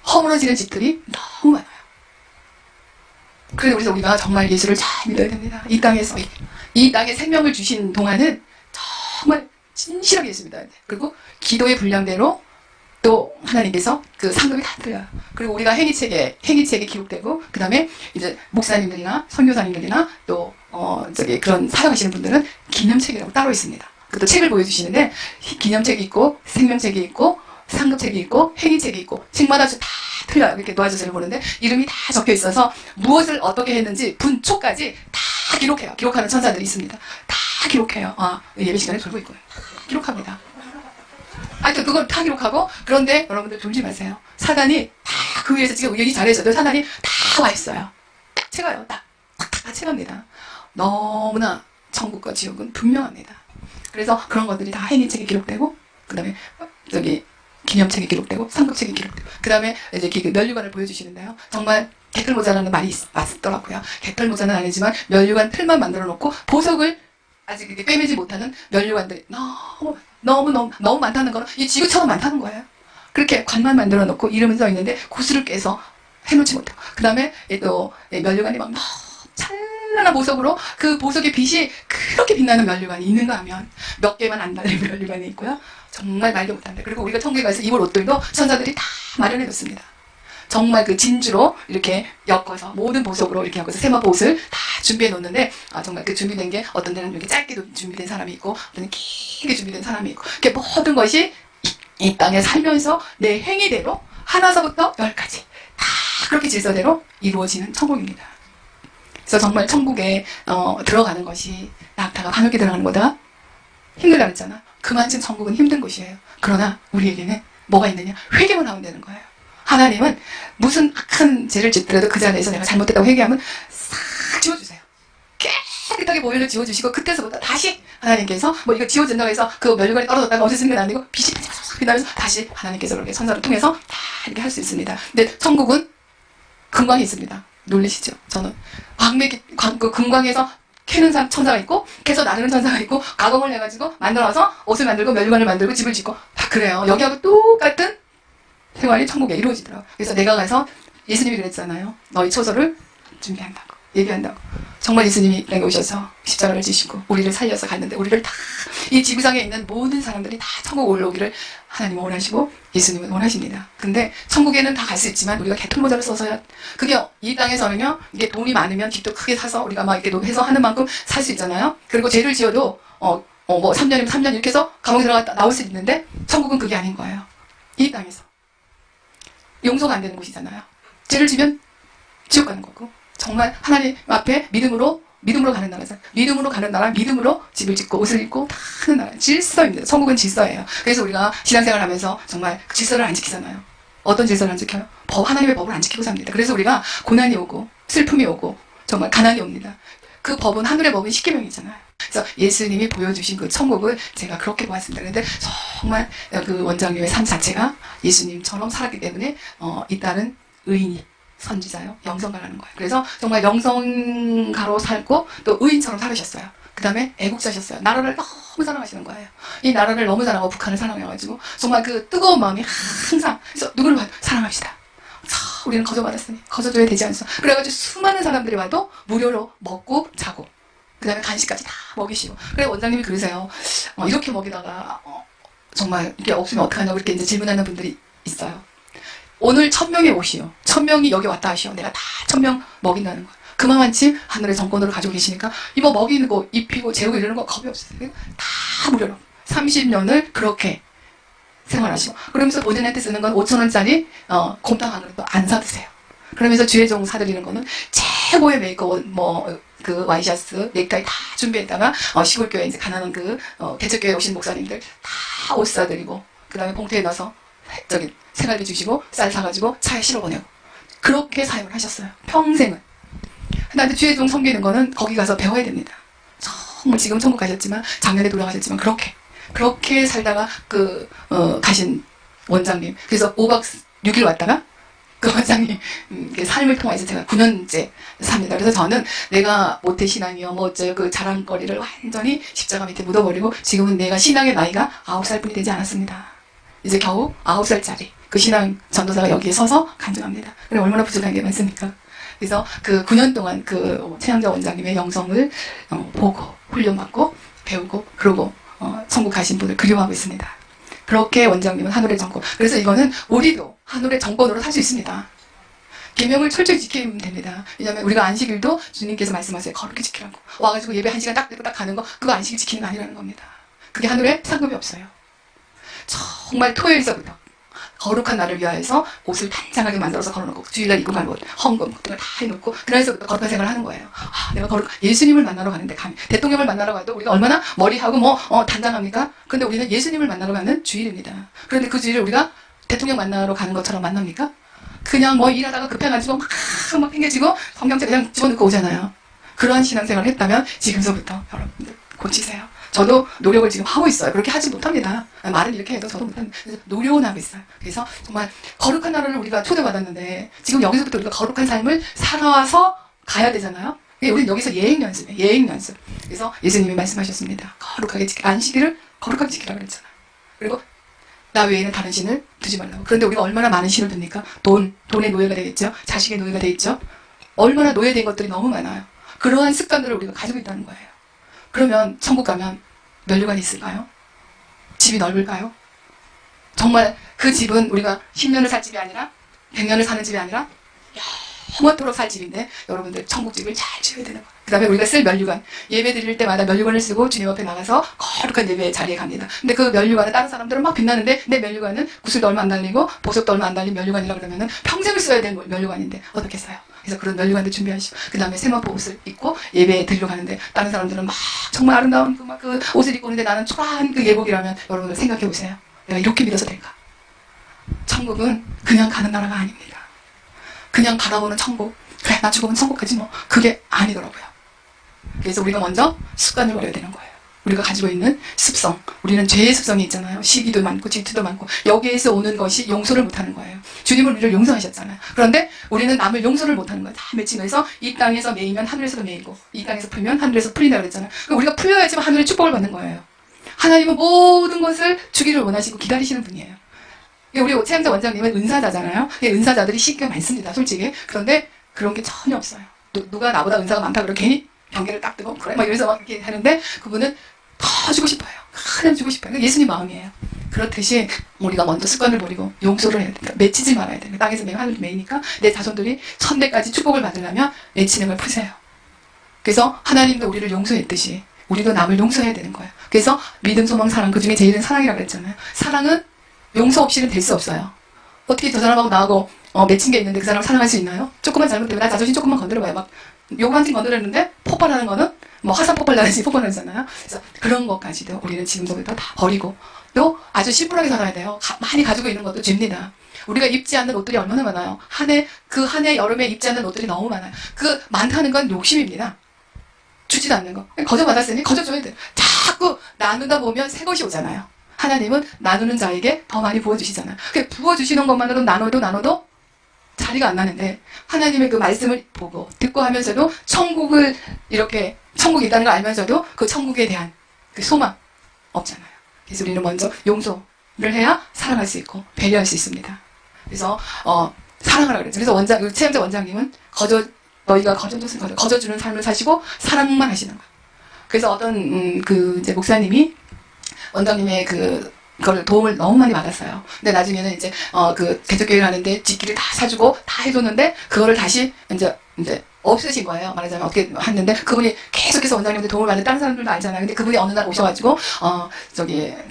허물어지는 집들이 너무 많아요. 그래서 우리가 정말 예수를 잘 믿어야 됩니다. 이 땅에서 이 땅에 생명을 주신 동안은 정말 진실하게 예수 믿어야 돼. 그리고 기도의 분량대로 또 하나님께서 그 상급이 다 틀려요. 그리고 우리가 행위책에 기록되고 그 다음에 이제 목사님들이나 선교사님들이나 또 그런 사역하시는 분들은 기념책이라고 따로 있습니다. 그것도 책을 보여주시는데 기념책이 있고 생명책이 있고 상급책이 있고 행위책이 있고 책마다 다 틀려요. 이렇게 노아주세를 보는데 이름이 다 적혀 있어서 무엇을 어떻게 했는지 분초까지 다 기록해요. 기록하는 천사들이 있습니다. 다 기록해요. 예배 시간에 졸고 있고요. 기록합니다. 하여튼 그걸 다 기록하고 그런데 여러분들 졸지 마세요. 사단이 다 그 위에서 지금 얘기 잘해주셔도 사단이 다 와 있어요. 딱 채가요. 다 채갑니다. 너무나 천국과 지옥은 분명합니다. 그래서 그런 것들이 다 행위책에 기록되고 그 다음에 기념책이 기록되고 상급책이 기록되고 그 다음에 이제 면류관을 보여주시는데요. 정말 개털모자라는 말이 맞더라고요. 개털모자는 아니지만 면류관 틀만 만들어 놓고 보석을 아직 이렇게 꿰매지 못하는 면류관들이 너무 많다는 거는 이 지구처럼 많다는 거예요. 그렇게 관만 만들어 놓고 이름은 써 있는데 구슬을 깨서 해놓지 못하고 그 다음에 또 면류관이 막 너무 찬란한 보석으로 그 보석의 빛이 그렇게 빛나는 면류관이 있는가 하면 몇 개만 안 달린 면류관이 있고요. 정말 말도 못한다. 그리고 우리가 천국에 가서 입을 옷들도 천사들이 다 마련해뒀습니다. 정말 그 진주로 이렇게 엮어서 모든 보석으로 이렇게 엮어서 세마포 옷을 다 준비해 놓는데 정말 그 준비된 게 어떤 데는 이렇게 짧게도 준비된 사람이 있고 어떤 데는 길게 준비된 사람이 있고 이렇게 모든 것이 이 땅에 살면서 내 행위대로 하나서부터 10까지 다 그렇게 질서대로 이루어지는 천국입니다. 그래서 정말 천국에 들어가는 것이 낙타가 감옥에 들어가는 것보다 힘들다 그랬잖아. 그만큼 천국은 힘든 곳이에요. 그러나 우리에게는 뭐가 있느냐? 회개만 하면 되는 거예요. 하나님은 무슨 악한 죄를 짓더라도 그 자리에서 내가 잘못했다고 회개하면 싹 지워주세요. 깨끗하게 모여를 지워주시고 그때서부터 다시 하나님께서 이거 지워진다고 해서 그 면류관이 떨어졌다가 어디서 게 아니고 빛이 빛나면서 다시 하나님께서 이렇게 천사를 통해서 다 이렇게 할 수 있습니다. 근데 천국은 금광이 있습니다. 놀리시죠? 저는 그 금광에서 캐는 천사가 있고 캐서 나르는 천사가 있고 가공을 해가지고 만들어서 옷을 만들고 면류관을 만들고 집을 짓고 다 그래요. 여기하고 똑같은 생활이 천국에 이루어지더라고요. 그래서 내가 가서 예수님이 그랬잖아요. 너희 초소를 준비한다고 예비한다고. 정말 예수님이 땅에 오셔서 십자가를 지시고 우리를 살려서 갔는데 우리를 다 이 지구상에 있는 모든 사람들이 다 천국 올라오기를 하나님은 원하시고 예수님은 원하십니다. 근데 천국에는 다 갈 수 있지만 우리가 개통모자를 써서야 그게 이 땅에서는요 이게 돈이 많으면 집도 크게 사서 우리가 막 이렇게 해서 하는 만큼 살 수 있잖아요. 그리고 죄를 지어도 뭐 3년이면 3년 이렇게 해서 감옥에 들어갔다 나올 수 있는데 천국은 그게 아닌 거예요. 이 땅에서 용서가 안 되는 곳이잖아요. 죄를 지면 지옥 가는 거고 정말 하나님 앞에 믿음으로 가는 나라잖아요. 믿음으로 가는 나라, 믿음으로 집을 짓고 옷을 입고 다 하는 나라. 질서입니다. 천국은 질서예요. 그래서 우리가 신앙생활 하면서 정말 그 질서를 안 지키잖아요. 어떤 질서를 안 지켜요? 하나님의 법을 안 지키고 삽니다. 그래서 우리가 고난이 오고 슬픔이 오고 정말 가난이 옵니다. 그 법은 하늘의 법은 십계명이잖아요. 그래서 예수님이 보여주신 그 천국을 제가 그렇게 보았습니다. 그런데 정말 그 원장님의 삶 자체가 예수님처럼 살았기 때문에 이 딸은 의인이 선지자요. 영성가라는 거예요. 그래서 정말 영성가로 살고 또 의인처럼 살으셨어요. 그 다음에 애국자셨어요. 나라를 너무 사랑하시는 거예요. 이 나라를 너무 사랑하고 북한을 사랑해가지고 정말 그 뜨거운 마음이 항상 그래서 누구를 봐도 사랑합시다. 우리는 거저받았으니 거저줘야 되지 않소. 그래가지고 수많은 사람들이 와도 무료로 먹고 자고 그 다음에 간식까지 다 먹이시고 그래 원장님이 그러세요. 이렇게 먹이다가 정말 이게 없으면 어떡하냐고 이렇게 이제 질문하는 분들이 있어요. 오늘 1000명이 오시오. 1000명이 여기 왔다 하시오. 내가 다 1000명 먹인다는 거야. 그만치 하늘의 정권으로 가지고 계시니까 이거 먹이는 거 입히고 재우고 이러는 거 겁이 없어요. 다 무료로 30년을 그렇게 생활하시고 그러면서 본인한테 쓰는 건 5,000원짜리 곰탕 한 그릇도 안 사드세요. 그러면서 주의종 사드리는 거는 최고의 메이크업 그 와이셔츠 넥타이 다 준비했다가 시골교회 이제 가난한 개척교회 오신 목사님들 다 옷 사드리고 그 다음에 봉투에 넣어서 생활비 주시고 쌀 사가지고 차에 실어 보내고 그렇게 사역을 하셨어요. 평생을. 나한테 주의종 섬기는 거는 거기 가서 배워야 됩니다. 정말 지금 천국 가셨지만 작년에 돌아가셨지만 그렇게 살다가 가신 원장님. 그래서 5박 6일 왔다가 그 원장님 삶을 통해서 제가 9년째 삽니다. 그래서 저는 내가 모태신앙이요 뭐 어째요 그 자랑거리를 완전히 십자가 밑에 묻어버리고 지금은 내가 신앙의 나이가 9살뿐이 되지 않았습니다. 이제 겨우 9살짜리 그 신앙 전도사가 여기에 서서 간증합니다. 그래 얼마나 부족한 게 많습니까? 그래서 그 9년 동안 그 최양자 원장님의 영성을 보고 훈련받고 배우고 그러고 천국 가신 분을 그리워하고 있습니다. 그렇게 원장님은 하늘의 정권. 그래서 이거는 우리도 하늘의 정권으로 살 수 있습니다. 계명을 철저히 지키면 됩니다. 왜냐하면 우리가 안식일도 주님께서 말씀하세요. 거룩히 지키라고. 와가지고 예배 1시간 딱 되고 딱 가는 거 그거 안식일 지키는 거 아니라는 겁니다. 그게 하늘에 상급이 없어요. 정말 토요일서부터 거룩한 날을 위하여서 옷을 단장하게 만들어서 걸어놓고 주일날 입고 갈 옷, 헌금 같은 거 다 해놓고 그날서부터 거룩한 생활을 하는 거예요. 내가 예수님을 만나러 가는데 대통령을 만나러 가도 우리가 얼마나 머리하고 단장합니까? 그런데 우리는 예수님을 만나러 가는 주일입니다. 그런데 그 주일을 우리가 대통령 만나러 가는 것처럼 만납니까? 그냥 일하다가 급해가지고 막 팽개치고 성경책 그냥 집어넣고 오잖아요. 그러한 신앙생활을 했다면 지금서부터 여러분들 고치세요. 저도 노력을 지금 하고 있어요. 그렇게 하지 못합니다. 말은 이렇게 해도 저도 못합니다. 그래서 노력은 하고 있어요. 그래서 정말 거룩한 나라를 우리가 초대받았는데 지금 여기서부터 우리가 거룩한 삶을 살아와서 가야 되잖아요. 우리는 여기서 예행 연습이에요. 예행 연습. 그래서 예수님이 말씀하셨습니다. 거룩하게 안식일을 거룩하게 지키라고 그랬잖아요. 그리고 나 외에는 다른 신을 두지 말라고. 그런데 우리가 얼마나 많은 신을 둡니까? 돈의 노예가 되겠죠. 자식의 노예가 되겠죠. 얼마나 노예된 것들이 너무 많아요. 그러한 습관들을 우리가 가지고 있다는 거예요. 그러면 천국 가면 면류관이 있을까요? 집이 넓을까요? 정말 그 집은 우리가 10년을 살 집이 아니라 100년을 사는 집이 아니라 영원토록 살 집인데 여러분들 천국집을 잘 지어야 되는 거예요. 그 다음에 우리가 쓸 면류관 예배 드릴 때마다 면류관을 쓰고 주님 앞에 나가서 거룩한 예배의 자리에 갑니다. 근데 그 면류관은 다른 사람들은 막 빛나는데 내 면류관은 구슬도 얼마 안 달리고 보석도 얼마 안 달린 면류관이라 그러면은 평생을 써야 되는 면류관인데 어떻게 써요? 그래서 그런 면류관도 준비하시고 그 다음에 세마포 옷을 입고 예배에 드리러 가는데 다른 사람들은 막 정말 아름다운 그 옷을 입고 오는데 나는 초라한 그 예복이라면 여러분들 생각해 보세요. 내가 이렇게 믿어서 될까? 천국은 그냥 가는 나라가 아닙니다. 그냥 바라보는 천국. 그래 나 죽으면 천국 가지 뭐. 그게 아니더라고요. 그래서 우리가 먼저 습관을 버려야 되는 거예요. 우리가 가지고 있는 습성. 우리는 죄의 습성이 있잖아요. 시기도 많고 질투도 많고 여기에서 오는 것이 용서를 못하는 거예요. 주님은 우리를 용서하셨잖아요. 그런데 우리는 남을 용서를 못하는 거예요. 다 맺히면서 이 땅에서 매이면 하늘에서도 매이고 이 땅에서 풀면 하늘에서 풀린다 그랬잖아요. 그러니까 우리가 풀려야지만 하늘의 축복을 받는 거예요. 하나님은 모든 것을 주기를 원하시고 기다리시는 분이에요. 우리 최양자 원장님은 은사자잖아요. 은사자들이 시기가 많습니다. 솔직히. 그런데 그런 게 전혀 없어요. 누가 나보다 은사가 많다 그러고 괜히 경계를 딱 뜨고 그래 막 이러면서 막 이렇게 하는데 그분은 더 주고 싶어요. 하나님 주고 싶어요. 예수님 마음이에요. 그렇듯이 우리가 먼저 습관을 버리고 용서를 해야 됩니다. 맺히지 말아야 됩니다. 땅에서 매가 하늘이 매이니까 내 자손들이 1000대까지 축복을 받으려면 맺히는 걸 푸세요. 그래서 하나님도 우리를 용서했듯이 우리도 남을 용서해야 되는 거예요. 그래서 믿음, 소망, 사랑, 그 중에 제일은 사랑이라고 그랬잖아요. 사랑은 용서 없이는 될 수 없어요. 어떻게 저 사람하고 나하고 맺힌 게 있는데 그 사람을 사랑할 수 있나요? 조금만 잘못되면 나 자존심 조금만 건드려봐요. 막 요거 한 팀 건드렸는데 폭발하는 거는 뭐 화산 폭발나듯이 폭발하잖아요. 그래서 그런 것까지도 우리는 지금부터 다 버리고 또 아주 심플하게 살아야 돼요. 많이 가지고 있는 것도 죄입니다. 우리가 입지 않는 옷들이 얼마나 많아요. 한 해 여름에 입지 않는 옷들이 너무 많아요. 그 많다는 건 욕심입니다. 주지도 않는 거. 거저 받았으니 거저 줘야 돼요. 자꾸 나누다 보면 새 것이 오잖아요. 하나님은 나누는 자에게 더 많이 부어주시잖아요. 부어주시는 것만으로 나눠도 자리가 안 나는데 하나님의 그 말씀을 보고 듣고 하면서도 천국이 있다는 걸 알면서도 그 천국에 대한 그 소망 없잖아요. 그래서 우리는 먼저 용서를 해야 사랑할 수 있고 배려할 수 있습니다. 그래서 사랑하라 그랬죠. 그래서 최영자 원장님은 너희가 거저주는 삶을 사시고 사랑만 하시는 거예요. 그래서 어떤 이제 목사님이 원장님의 그걸 도움을 너무 많이 받았어요. 근데 나중에는 이제 개척교회를 하는데 집기를 다 사주고 다 해줬는데 그거를 다시 이제 없으신 거예요. 말하자면 어떻게 했는데 그분이 계속해서 원장님한테 도움을 받는 다른 사람들도 알잖아요. 근데 그분이 어느 날 오셔가지고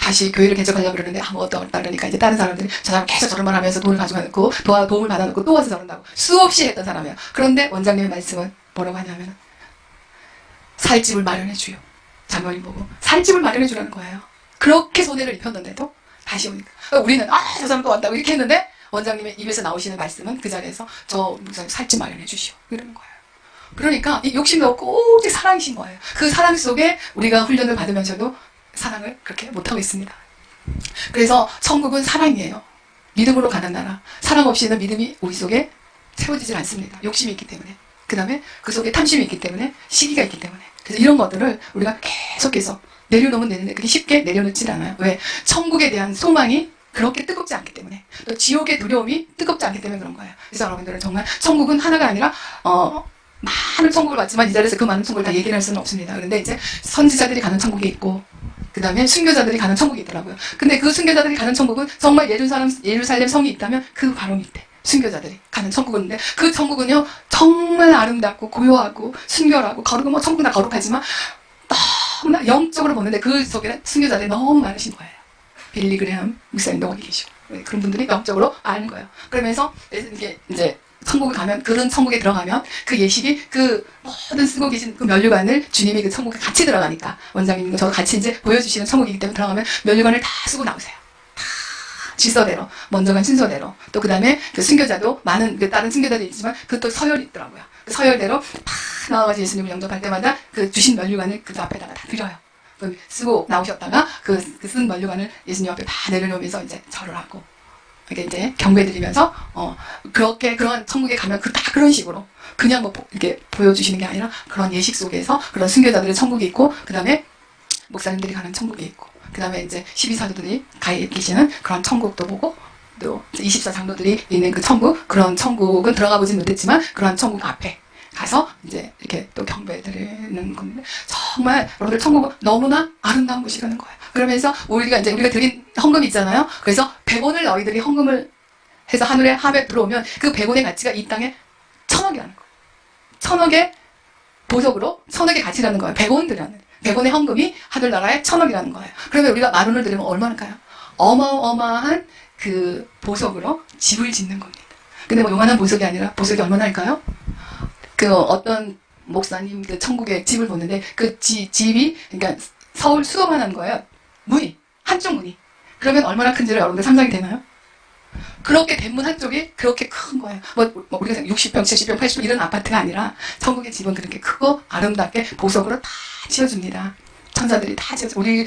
다시 교회를 개척하려고 그러는데 아무것도 없다 그러니까 이제 다른 사람들이 저 사람 계속 저런 말 하면서 돈을 가져가고 도움을 받아놓고 또 와서 저런다고 수없이 했던 사람이에요. 그런데 원장님의 말씀은 뭐라고 하냐면 살 집을 마련해 주요. 장로님 보고 살 집을 마련해 주라는 거예요. 그렇게 손해를 입혔는데도 다시 오니까 우리는 저 사람 또 왔다고 이렇게 했는데 원장님의 입에서 나오시는 말씀은 그 자리에서 저 목사님 살집 마련해 주시오 이러는 거예요. 그러니까 이 욕심도 없고 오직 사랑이신 거예요. 그 사랑 속에 우리가 훈련을 받으면서도 사랑을 그렇게 못하고 있습니다. 그래서 천국은 사랑이에요. 믿음으로 가는 나라. 사랑 없이는 믿음이 우리 속에 채워지질 않습니다. 욕심이 있기 때문에. 그 다음에 그 속에 탐심이 있기 때문에 시기가 있기 때문에. 그래서 이런 것들을 우리가 계속해서 내려놓으면 되는데 그게 쉽게 내려놓질 않아요. 왜? 천국에 대한 소망이 그렇게 뜨겁지 않기 때문에 또 지옥의 두려움이 뜨겁지 않기 때문에 그런 거예요. 그래서 여러분들은 정말 천국은 하나가 아니라 많은 천국을 봤지만 이 자리에서 그 많은 천국을 다 얘기를 할 수는 없습니다. 그런데 이제 선지자들이 가는 천국이 있고 그 다음에 순교자들이 가는 천국이 있더라고요. 근데 그 순교자들이 가는 천국은 정말 예루살렘 성이 있다면 그 바로 밑에 순교자들이 가는 천국은 있는데 그 천국은요 정말 아름답고 고요하고 순결하고 거룩은 천국 다 거룩하지만 너무나 영적으로 보는데 그 속에는 순교자들이 너무 많으신 거예요. 빌리 그레함 목사님도 거기 계시고 그런 분들이 영적으로 아는 거예요. 그러면서 이게 이제 천국에 가면 그런 천국에 들어가면 그 예식이 그 모든 쓰고 계신 그 면류관을 주님이 그 천국에 같이 들어가니까 원장님과 저도 같이 이제 보여주시는 천국이기 때문에 들어가면 면류관을 다 쓰고 나오세요. 다 질서대로 먼저 간 순서대로 또 그 다음에 그 순교자도 많은 다른 순교자들이 있지만 그것도 서열이 있더라고요. 그 서열대로 다 나와가지고 예수님을 영접할 때마다 그 주신 면류관을 그 앞에다가 다 드려요. 쓰고 나오셨다가 그 쓴 면류관을 예수님 앞에 다 내려놓으면서 이제 절을 하고 이게 이제 경배드리면서 그런 천국에 가면 다 그런 식으로 그냥 뭐 이렇게 보여주시는 게 아니라 그런 예식 속에서 그런 순교자들의 천국이 있고 그 다음에 목사님들이 가는 천국이 있고 그 다음에 이제 12사도들이 가 계시는 그런 천국도 보고 또 24장로들이 있는 그 천국 그런 천국은 들어가 보진 못했지만 그런 천국 앞에 가서 이제 이렇게 또 경배드리는 건데 정말 여러분들 천국은 너무나 아름다운 곳이라는 거예요. 그러면서 우리가 드린 헌금이 있잖아요. 그래서 100원을 너희들이 헌금을 해서 하늘에 함에 들어오면 그 100원의 가치가 이 땅에 1000억이라는 거예요. 1000억의 보석으로 1000억의 가치라는 거예요. 100원의 헌금이 하늘나라에 1000억이라는 거예요. 그러면 우리가 10,000원을 드리면 얼마일까요? 어마어마한 그 보석으로 집을 짓는 겁니다. 근데 뭐 요만한 보석이 아니라 보석이 얼마나 할까요? 그 어떤 목사님 그 천국에 집을 보는데 그 집이 그러니까 서울 수도만한 거예요. 한쪽 문이. 그러면 얼마나 큰지를 여러분들 상상이 되나요? 그렇게 된 문 한쪽이 그렇게 큰 거예요. 우리가 60평, 70평, 80평 이런 아파트가 아니라 천국의 집은 그렇게 크고 아름답게 보석으로 다 지어줍니다. 천사들이 다 지어줘. 우리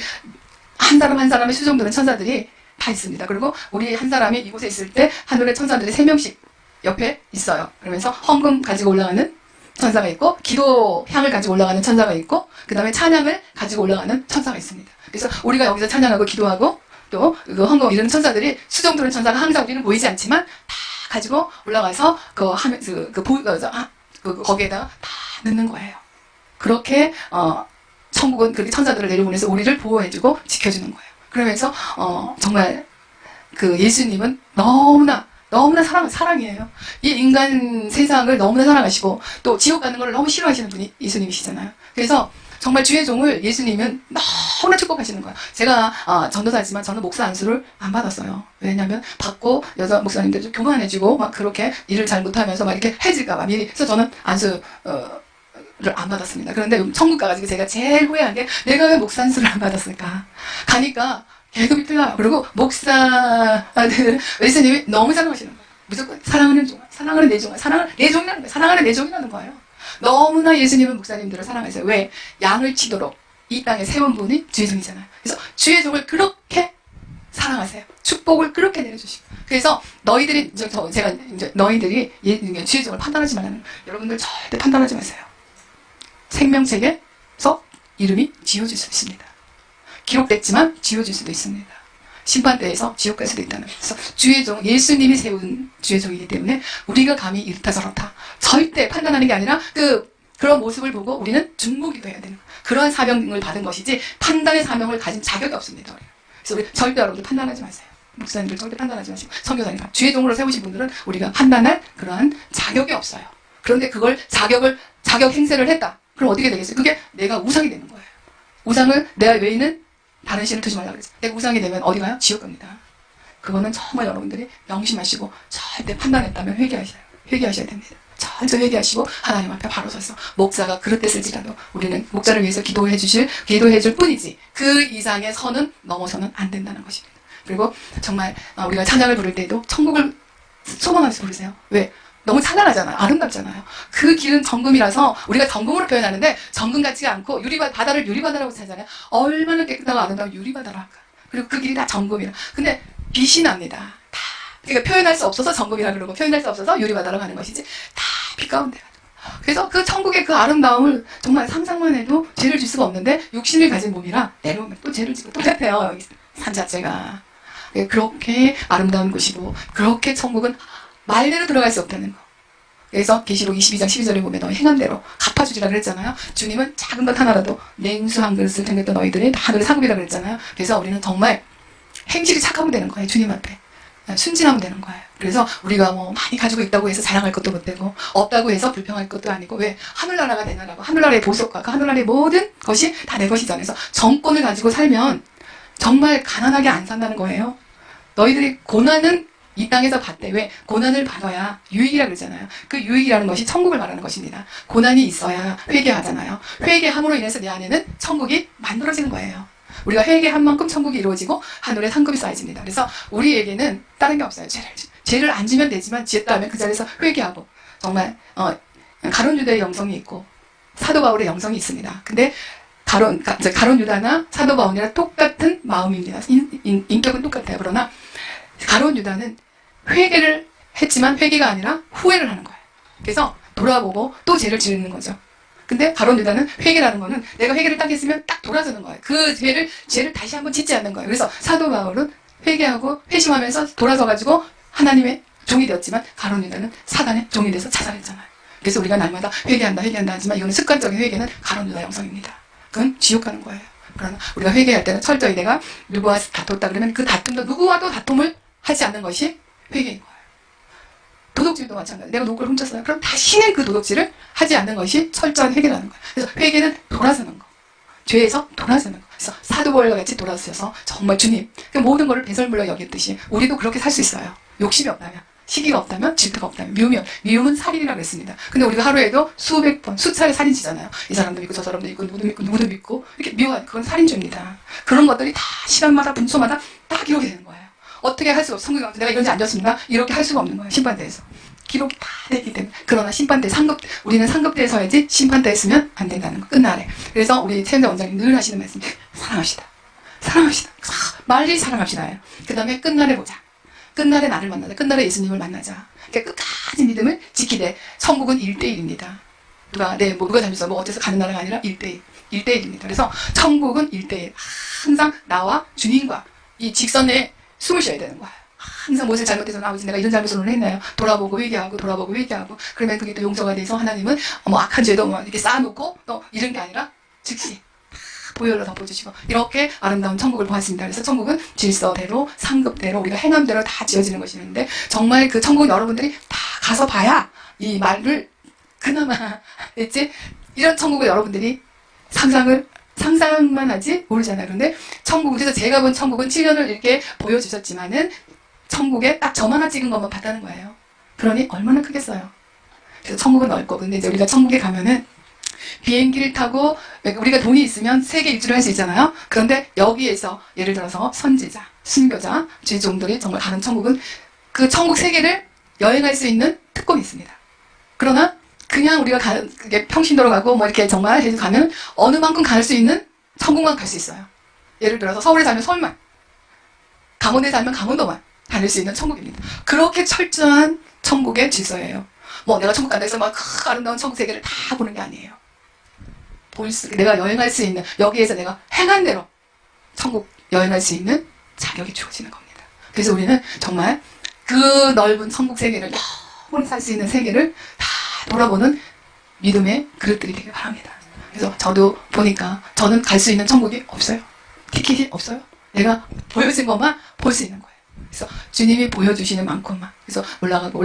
한 사람 한 사람의 수종되는 천사들이 다 있습니다. 그리고 우리 한 사람이 이곳에 있을 때 하늘의 천사들이 3명씩 옆에 있어요. 그러면서 헌금 가지고 올라가는 천사가 있고 기도 향을 가지고 올라가는 천사가 있고 그 다음에 찬양을 가지고 올라가는 천사가 있습니다. 그래서 우리가 여기서 찬양하고 기도하고 또 그 헌금 이런 천사들이 수정되는 천사가 항상 우리는 보이지 않지만 다 가지고 올라가서 거기에다가 다 넣는 거예요. 그렇게 천국은 그렇게 천사들을 내려보내서 우리를 보호해주고 지켜주는 거예요. 그러면서 정말 그 예수님은 너무나 사랑이에요. 이 인간 세상을 너무나 사랑하시고 또 지옥 가는 걸 너무 싫어하시는 분이 예수님이시잖아요. 그래서 정말 주의 종을 예수님은 너무나 축복하시는 거예요. 제가 전도사지만 저는 목사 안수를 안 받았어요. 왜냐하면 받고 여자 목사님들 좀 교만해지고 막 그렇게 일을 잘 못하면서 막 이렇게 해질까봐 미리. 그래서 저는 안수 를 안 받았습니다. 그런데 천국 가가지고 제가 제일 후회한 게 내가 왜 목사 안수를 안 받았을까? 가니까 계급이 틀려요. 그리고 목사들 예수님이 너무 사랑하시는 거예요. 무조건 사랑하는 종아, 사랑하는 내 종아, 사랑하는 내 종이라는 거예요. 사랑하는 내 종이라는 거예요. 너무나 예수님은 목사님들을 사랑하세요. 왜? 양을 치도록 이 땅에 세운 분이 주의 종이잖아요. 그래서 주의 종을 그렇게 사랑하세요. 축복을 그렇게 내려주시고. 그래서 너희들이 너희들이 주의 종을 판단하지 말라는 거예요. 여러분들 절대 판단하지 마세요. 생명책에서 이름이 지워질 수 있습니다. 기록됐지만 지워질 수도 있습니다. 심판대에서 지옥 갈 수도 있다는 거예요. 그래서 주의 종, 예수님이 세운 주의 종이기 때문에 우리가 감히 이렇다 저렇다 절대 판단하는 게 아니라 그런 모습을 보고 우리는 중보기도해야 되는 거예요. 그러한 사명을 받은 것이지 판단의 사명을 가진 자격이 없습니다. 그래서 우리 절대 여러분들 판단하지 마세요. 목사님들 절대 판단하지 마시고 선교사님 주의 종으로 세우신 분들은 우리가 판단할 그러한 자격이 없어요. 그런데 그걸 자격 행세를 했다. 그럼 어떻게 되겠어요? 그게 내가 우상이 되는 거예요. 우상을 내 외에는 다른 신을 두지 말라고 그랬어요. 내가 우상이 되면 어디 가요? 지옥 갑니다. 그거는 정말 여러분들이 명심하시고 절대 판단했다면 회개하셔야 됩니다. 철저히 회개하시고 하나님 앞에 바로 서서 목사가 그릇됐을지라도 우리는 목사를 위해서 기도해 줄 뿐이지 그 이상의 선은 넘어서는 안 된다는 것입니다. 그리고 정말 우리가 찬양을 부를 때도 천국을 소망하면서 부르세요. 왜? 너무 찬란하잖아요. 아름답잖아요. 그 길은 정금이라서 우리가 정금으로 표현하는데 정금 같지가 않고 바다를 유리바다라고 하잖아요. 얼마나 깨끗하고 아름다운 유리바다로 할까. 그리고 그 길이 다 정금이라. 근데 빛이 납니다. 다. 그러니까 표현할 수 없어서 정금이라 그러고 표현할 수 없어서 유리바다라고 하는 것이지 다 빛 가운데 가지고. 그래서 그 천국의 그 아름다움을 정말 상상만 해도 죄를 질 수가 없는데 육신을 가진 몸이라 내려오면 또 죄를 지고 똑같아요. 여기 산 자체가. 그렇게 아름다운 곳이고 그렇게 천국은 말대로 들어갈 수 없다는 거. 그래서 계시록 22장 12절에 보면 너희 행한 대로 갚아주리라 그랬잖아요. 주님은 작은 것 하나라도 냉수 한 그릇을 챙겼던 너희들이 다 하늘의 상급이라 그랬잖아요. 그래서 우리는 정말 행실이 착하면 되는 거예요. 주님 앞에. 순진하면 되는 거예요. 그래서 우리가 뭐 많이 가지고 있다고 해서 자랑할 것도 못 되고 없다고 해서 불평할 것도 아니고 왜 하늘나라가 내 나라고 하늘나라의 보석과 그 하늘나라의 모든 것이 다 내 것이잖아요. 그래서 정권을 가지고 살면 정말 가난하게 안 산다는 거예요. 너희들이 고난은 이 땅에서 받되 왜 고난을 받아야 유익이라 그러잖아요. 그 유익이라는 것이 천국을 말하는 것입니다. 고난이 있어야 회개하잖아요. 회개함으로 인해서 내 안에는 천국이 만들어지는 거예요. 우리가 회개한 만큼 천국이 이루어지고 하늘의 상급이 쌓여집니다. 그래서 우리에게는 다른 게 없어요. 죄를 안 지면 되지만 지었다 하면 그 자리에서 회개하고 정말 가룟 유다의 영성이 있고 사도 바울의 영성이 있습니다. 근데 가룟 유다나 사도 바울이랑 똑같은 마음입니다. 인격은 똑같아요. 그러나 가룟 유다는 회개를 했지만 회개가 아니라 후회를 하는 거예요. 그래서 돌아보고 또 죄를 지는 거죠. 근데 가룟 유다는 회개라는 거는 내가 회개를 딱 했으면 딱 돌아서는 거예요. 그 죄를 다시 한번 짓지 않는 거예요. 그래서 사도 바울은 회개하고 회심하면서 돌아서가지고 하나님의 종이 되었지만 가룟 유다는 사단의 종이 돼서 자살했잖아요. 그래서 우리가 날마다 회개한다 하지만 이거는 습관적인 회개는 가룟 유다 영성입니다. 그건 지옥 가는 거예요. 그러나 우리가 회개할 때는 철저히 내가 누구와 다퉜다 그러면 그 다툼도 누구와도 다툼을 하지 않는 것이 회개인 거예요. 도둑질도 마찬가지. 내가 누구를 훔쳤어요. 그럼 다시는 그 도둑질을 하지 않는 것이 철저한 회개라는 거예요. 그래서 회개는 돌아서는 거. 죄에서 돌아서는 거. 그래서 사도 바울과 같이 돌아서셔서 정말 주님 그 모든 것을 배설물로 여겼듯이 우리도 그렇게 살 수 있어요. 욕심이 없다면, 시기가 없다면, 질투가 없다면, 미움은 살인이라고 했습니다. 근데 우리가 하루에도 수백 번, 수차례 살인치잖아요. 이 사람도 믿고 저 사람도 믿고 누구도 믿고 이렇게 미워하는 그건 살인죄입니다. 그런 것들이 다 시간마다 분초마다 딱 기록이 되는 거예요. 어떻게 할 수가 없어. 성경에 내가 이런 죄 안 졌습니다. 이렇게 할 수가 없는 거예요. 심판대에서. 기록이 다 되기 때문에. 그러나 심판대, 우리는 상급대에 서야지 심판대에 쓰면 안 된다는 거. 끝날에. 그래서 우리 최현자 원장님 늘 하시는 말씀. 사랑합시다. 사랑합시다. 말리 사랑합시다. 그 다음에 끝날에 보자. 끝날에 나를 만나자. 끝날에 예수님을 만나자. 그러니까 끝까지 믿음을 지키되 천국은 1대1입니다. 누가 잘못했어. 어째서 가는 나라가 아니라 1대1. 1대1입니다. 그래서 천국은 1대1. 항상 나와 주님과 이 직선에 숨을 쉬어야 되는 거야. 항상 무엇을 잘못해서 아버지 내가 이런 잘못을 오늘 했나요? 돌아보고 회개하고 그러면 그게 또 용서가 돼서 하나님은 악한 죄도 이렇게 쌓아놓고 또 이런 게 아니라 즉시 다 보혈로 덮어주시고 이렇게 아름다운 천국을 보았습니다. 그래서 천국은 질서대로 상급대로 우리가 행한 대로 다 지어지는 것이는데 정말 그 천국 여러분들이 다 가서 봐야 이 말을 그나마 됐지? 이런 천국을 여러분들이 상상만 하지 모르잖아요. 그런데 천국, 그래서 제가 본 천국은 7년을 이렇게 보여주셨지만은 천국에 딱 점 하나 찍은 것만 봤다는 거예요. 그러니 얼마나 크겠어요. 그래서 천국은 넓고, 근데 이제 우리가 천국에 가면은 비행기를 타고 우리가 돈이 있으면 세계 일주를 할 수 있잖아요. 그런데 여기에서 예를 들어서 선지자, 순교자, 주종들이 정말 가는 천국은 그 천국 세계를 여행할 수 있는 특권이 있습니다. 그러나 그냥 우리가 그게 평신도로 가고 뭐 이렇게 정말 해서 가면 어느 만큼 갈 수 있는 천국만 갈 수 있어요. 예를 들어서 서울에 살면 서울만, 강원에 살면 강원도만 다닐 수 있는 천국입니다. 그렇게 철저한 천국의 질서예요. 뭐 내가 천국 간다 해서 막 아름다운 천국 세계를 다 보는 게 아니에요. 내가 여행할 수 있는, 여기에서 내가 행한 대로 천국 여행할 수 있는 자격이 주어지는 겁니다. 그래서 우리는 정말 그 넓은 천국 세계를, 영원히 살 수 있는 세계를 다 돌아보는 믿음의 그릇들이 되길 바랍니다. 그래서 저도 보니까 저는 갈 수 있는 천국이 없어요. 티켓이 없어요. 내가 보여진 것만 볼 수 있는 거예요. 그래서 주님이 보여주시는 만큼만. 그래서 올라가고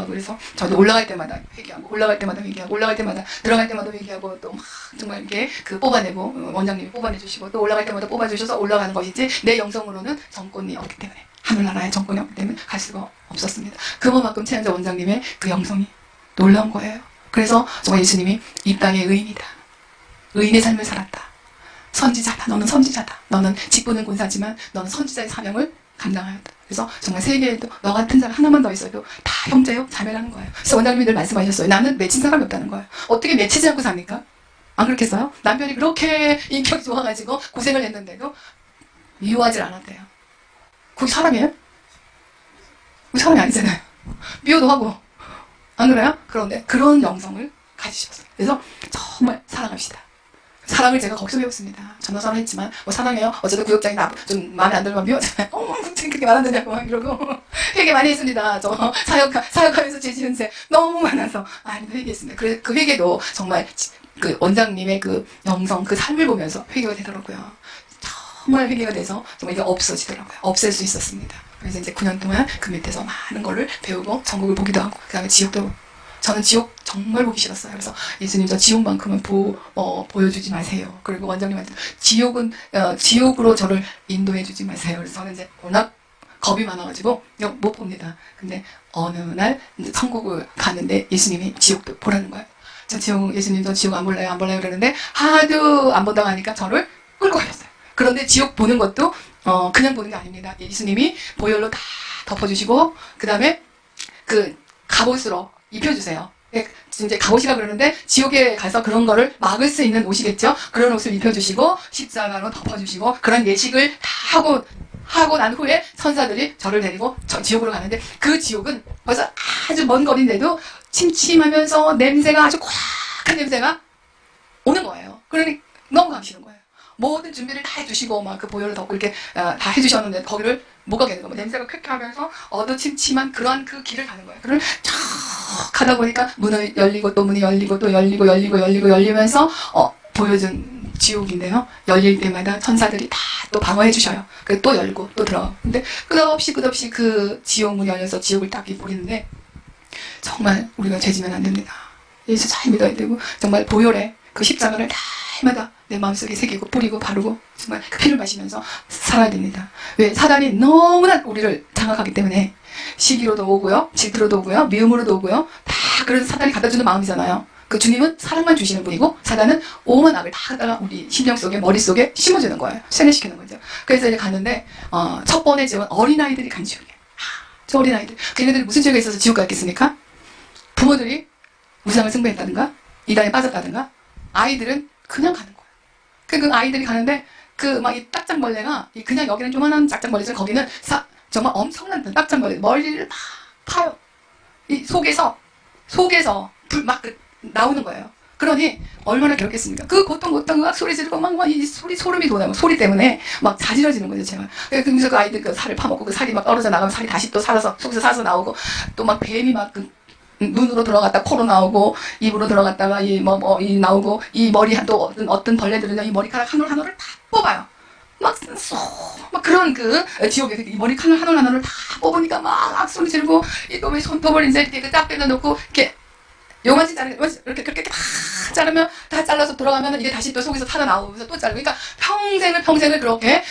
그래서 저도 올라갈 때마다 회개하고, 올라갈 때마다 회개하고, 올라갈 때마다 들어갈 때마다 회개하고, 또 막 정말 이렇게 그 뽑아내고, 원장님이 뽑아내주시고, 또 올라갈 때마다 뽑아주셔서 올라가는 것이지, 내 영성으로는 정권이 없기 때문에, 하늘나라의 정권이 없기 때문에 갈 수가 없었습니다. 그만큼 최현자 원장님의 그 영성이 놀라운 거예요. 그래서 정말 예수님이 이 땅의 의인이다. 의인의 삶을 살았다. 선지자다. 너는 선지자다. 너는 직분은 군사지만 너는 선지자의 사명을 감당하였다. 그래서 정말 세계에도 너 같은 사람 하나만 더 있어도 다 형제요, 자매라는 거예요. 그래서 원장님이 늘 말씀하셨어요. 나는 맺힌 사람이 없다는 거예요. 어떻게 맺히지 않고 삽니까? 안 그렇겠어요? 남편이 그렇게 인격이 좋아가지고 고생을 했는데도 미워하지 않았대요. 그게 사람이에요? 그게 사람이 아니잖아요. 미워도 하고. 안 그래요? 그런데 그런 영성을 가지셨어요. 그래서 정말 사랑합시다. 사랑을 제가 거기서 배웠습니다. 전도사를 했지만 뭐 사랑해요. 어쨌든 구역장이 좀 마음에 안 들면 미워하잖아요. 그렇게 말 안 되냐고 막 이러고 회개 많이 했습니다. 저 사역하면서 죄지은 새 너무 많아서 회개했습니다. 그 회개도 정말 그 원장님의 그 영성, 그 삶을 보면서 회개가 되더라고요. 정말 회개가 돼서 정말 이게 없어지더라고요. 없앨 수 있었습니다. 그래서 이제 9년 동안 그 밑에서 많은 거를 배우고 전국을 보기도 하고, 그 다음에 지옥도, 저는 지옥 정말 보기 싫었어요. 그래서 예수님 저 지옥만큼은 보여주지 마세요. 그리고 원장님한테 지옥으로 저를 인도해 주지 마세요. 그래서 저는 이제 워낙 겁이 많아가지고 못 봅니다. 근데 어느 날 이제 천국을 가는데 예수님이 지옥도 보라는 거예요. 예수님 저 지옥 안 볼래요 그러는데 하도 안 본다고 하니까 저를 끌고 가셨어요. 그런데 지옥 보는 것도 그냥 보는 게 아닙니다. 예수님이 보혈로 다 덮어주시고, 그 다음에 그 갑옷으로 입혀주세요. 이제 갑옷이라 그러는데 지옥에 가서 그런 거를 막을 수 있는 옷이겠죠. 그런 옷을 입혀주시고 십자가로 덮어주시고, 그런 예식을 다 하고 난 후에 선사들이 저를 데리고 지옥으로 가는데, 그 지옥은 벌써 아주 먼 거리인데도 침침하면서 냄새가 아주 꽉한 냄새가 오는 거예요. 그러니 너무 가기 싫은 거예요. 모든 준비를 다 해주시고 막 그 보혈을 덮고 이렇게 다 해주셨는데 거기를 못 가게 되는 거예요. 냄새가 쾌쾌하면서 어두침침한 그러한 그 길을 가는 거예요. 그걸 쭉 가다 보니까 문이 열리고 또 문이 열리고 또 열리면서 보여준 지옥인데요. 열릴 때마다 천사들이 다 또 방어해 주셔요. 그래서 또 열고 또 들어가고. 근데 끝없이 그 지옥 문이 열려서 지옥을 딱 보리는데, 정말 우리가 죄지면 안 됩니다. 예수 잘 믿어야 되고, 정말 보혈에 그 십자가를 날마다 내 마음속에 새기고 뿌리고 바르고 정말 그 피를 마시면서 살아야 됩니다. 왜? 사단이 너무나 우리를 장악하기 때문에 시기로도 오고요, 질투로도 오고요, 미움으로도 오고요, 다 그런 사단이 갖다주는 마음이잖아요. 그 주님은 사랑만 주시는 분이고, 사단은 오만 악을 다 갖다가 우리 심령 속에, 머릿속에 심어주는 거예요. 세뇌시키는 거죠. 그래서 이제 갔는데 첫 번째 지옥은 어린아이들이 간 지옥이에요. 저 어린아이들, 걔네들이 무슨 죄가 있어서 지옥 갔겠습니까? 부모들이 우상을 숭배했다든가 이단에 빠졌다든가, 아이들은 그냥 가는 거예요. 그 아이들이 가는데 막 이 딱장벌레가, 그냥 여기는 조만한 딱장벌레지만 거기는 정말 엄청난 딱장벌레, 머리를 막 파요. 이 속에서 불 막 나오는 거예요. 그러니 얼마나 괴롭겠습니까? 그 고통 막 소리 지르고 막 이 소름이 돋아요. 소리 때문에 막 자지러지는 거죠, 제가. 그래서 그 아이들 그 살을 파먹고 그 살이 막 떨어져 나가면 살이 다시 또 살아서 속에서 살아서 나오고, 또 막 뱀이 막 눈으로 들어갔다 코로 나오고 입으로 들어갔다가 이 나오고 이 머리 또 어떤 벌레들은요 이 머리카락 한 올 한 올을 다 뽑아요. 막 그런 그 지옥에 이 머리카락 한 올 한 올을 다 뽑으니까 막 악소리 지르고 이 놈의 손톱을 이제 이렇게 딱 빼다 놓고 이렇게 요만치 자르 이렇게 그렇게 다 자르면 다 잘라서 돌아가면 이게 다시 또 속에서 타다 나오면서 또 자르고 그러니까 평생을 그렇게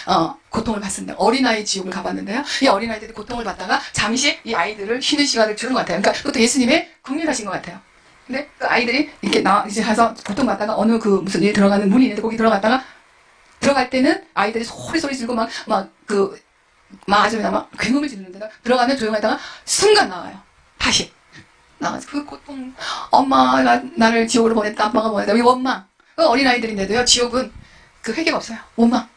고통을 받습니다. 어린아이 지옥을 가봤는데요. 이 어린아이들이 고통을 받다가 잠시 이 아이들을 쉬는 시간을 주는 것 같아요. 그러니까 그것도 예수님의 국민하신 것 같아요. 근데 그 아이들이 이렇게 이제 가서 고통받다가 어느 그 무슨 일 들어가는 문이 있는데 거기 들어갔다가 들어갈 때는 아이들이 소리 지르고 아주 막 굉음을 지르는데 들어가면 조용하다가 순간 나와요. 다시. 나가서 그 고통, 엄마가 나를 지옥으로 보냈다, 아빠가 보냈다. 이 원망. 그 어린아이들인데도요, 지옥은 그 회개가 없어요. 원망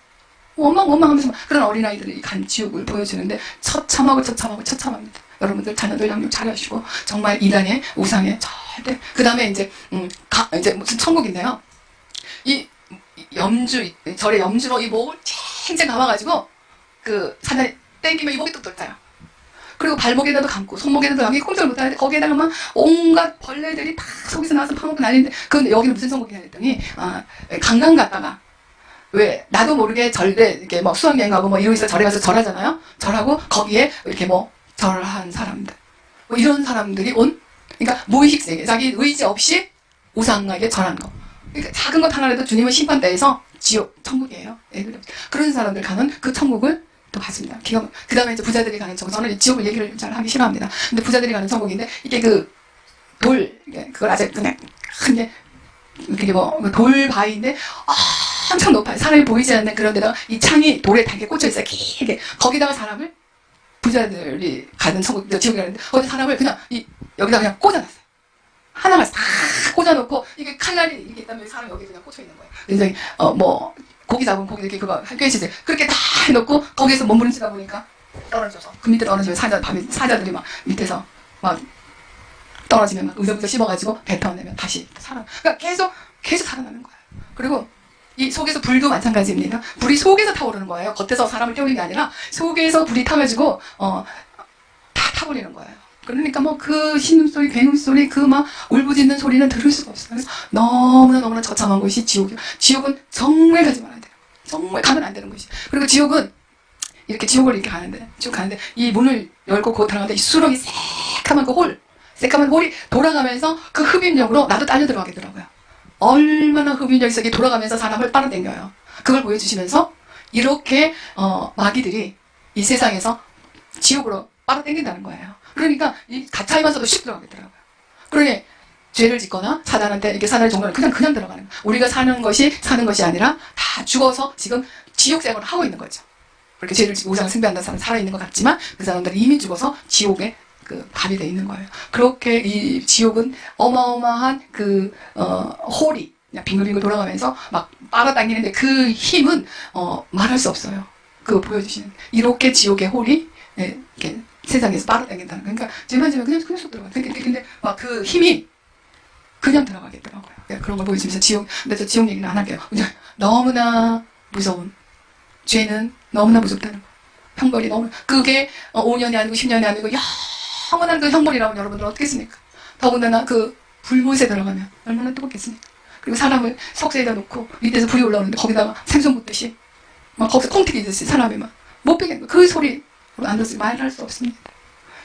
하면서 그런 어린아이들이 간 지옥을 보여주는데 처참합니다. 여러분들 자녀들 양육 잘하시고, 정말 이단의 우상에 절대. 그 다음에 이제 무슨 천국인데요. 절에 염주로 이 목을 쨍쨍 감아가지고, 그 사단이 땡기면 이 목이 뚝 떨어요. 그리고 발목에다도 감고 손목에다도 감고 꼼짝을 못하는데 거기에다가 막 온갖 벌레들이 다 속에서 나와서 파먹고 난리인데 근데 여기는 무슨 천국이냐 했더니 강남 갔다가 왜 나도 모르게 절에 이렇게 뭐 수학여행 가고 뭐 이러고 있어 절에 가서 절하잖아요. 절하고 거기에 이렇게 뭐 절한 사람들 뭐 이런 사람들이 그러니까 무의식 세계 자기 의지 없이 우상에게 절한 거. 그러니까 작은 것 하나라도 주님은 심판대에서 지옥 천국이에요. 그런 사람들 가는 그 천국을 또 봤습니다. 그 다음에 이제 부자들이 가는 천국. 저는 지옥을 얘기를 잘 하기 싫어합니다. 근데 부자들이 가는 천국인데, 이게 그걸 아주 그냥, 그게 돌 바위인데, 엄청 높아요. 사람이 보이지 않는 그런 데다가 이 창이 돌에 달게 꽂혀있어요. 길게. 거기다가 사람을, 부자들이 가는 천국, 지옥에 가는데, 거기 사람을 그냥, 여기다 그냥 꽂아놨어요. 하나가 싹 꽂아놓고, 이게 칼날이 이게 있다면 사람이 여기 그냥 꽂혀있는 거예요. 굉장히, 고기 잡으면 고기 이렇게 그거 꿰시지 그렇게 다 해놓고 거기에서 몸부림치다 보니까 떨어져서 그 밑에 떨어지면 사자들이 막 밑에서 막 떨어지면 막 의석의석 씹어가지고 뱉어내면 다시 살아. 그러니까 계속 살아나는 거예요. 그리고 이 속에서 불도 마찬가지입니다. 불이 속에서 타오르는 거예요. 겉에서 사람을 태우는 게 아니라 속에서 불이 타가지고 다 타버리는 거예요. 그러니까 그 신음소리, 괴음소리, 그 막 울부짖는 소리는 들을 수가 없어요. 그래서 너무나 처참한 곳이 지옥이에요. 지옥은 정말 가지 말아야 돼요. 정말 가면 안 되는 곳이. 그리고 지옥은 이렇게 지옥을 이렇게 가는데 이 문을 열고 그 들어가는데 이 수렁이 새까만 새까만 홀이 돌아가면서 그 흡입력으로 나도 딸려 들어가겠더라고요. 얼마나 흡입력이 세게 돌아가면서 사람을 빨아당겨요. 그걸 보여주시면서 이렇게 마귀들이 이 세상에서 지옥으로 빨아당긴다는 거예요. 그러니까 이 가차에만서도 슉 들어가겠더라고요. 그러니 죄를 짓거나 사단한테 이렇게 사단의 종교는 그냥 들어가는 거예요. 우리가 사는 것이 아니라 다 죽어서 지금 지옥 생활을 하고 있는 거죠. 그렇게 죄를 짓고 우상을 숭배한다는 사람은 살아있는 것 같지만 그 사람들은 이미 죽어서 지옥에 갑이 돼 있는 거예요. 그렇게 이 지옥은 어마어마한 홀이 그냥 빙글빙글 돌아가면서 막 빨아당기는데 그 힘은 말할 수 없어요. 그거 보여주시는 이렇게 지옥의 홀이 이렇게 세상에서 빨아당긴다는 거예요. 그러니까 죄만 지면 그냥 쏙 들어가요. 근데 막 그 힘이 그냥 들어가겠더라고요. 그런 걸 보여주면서 근데 저 지옥 얘기는 안 할게요. 너무나 무서운 죄는 너무나 무섭다는 거. 형벌이 그게 5년이 아니고 10년이 아니고 영원한 그 형벌이라면 여러분들 어떻겠습니까? 더군다나 그 불못에 들어가면 얼마나 뜨겁겠습니까? 그리고 사람을 석쇠에다 놓고 밑에서 불이 올라오는데 거기다가 생선 묻듯이 막 거기서 콩튀기듯이 사람이 막 못 빼겠는 그 소리 안 들었으니 말할 수 없습니다.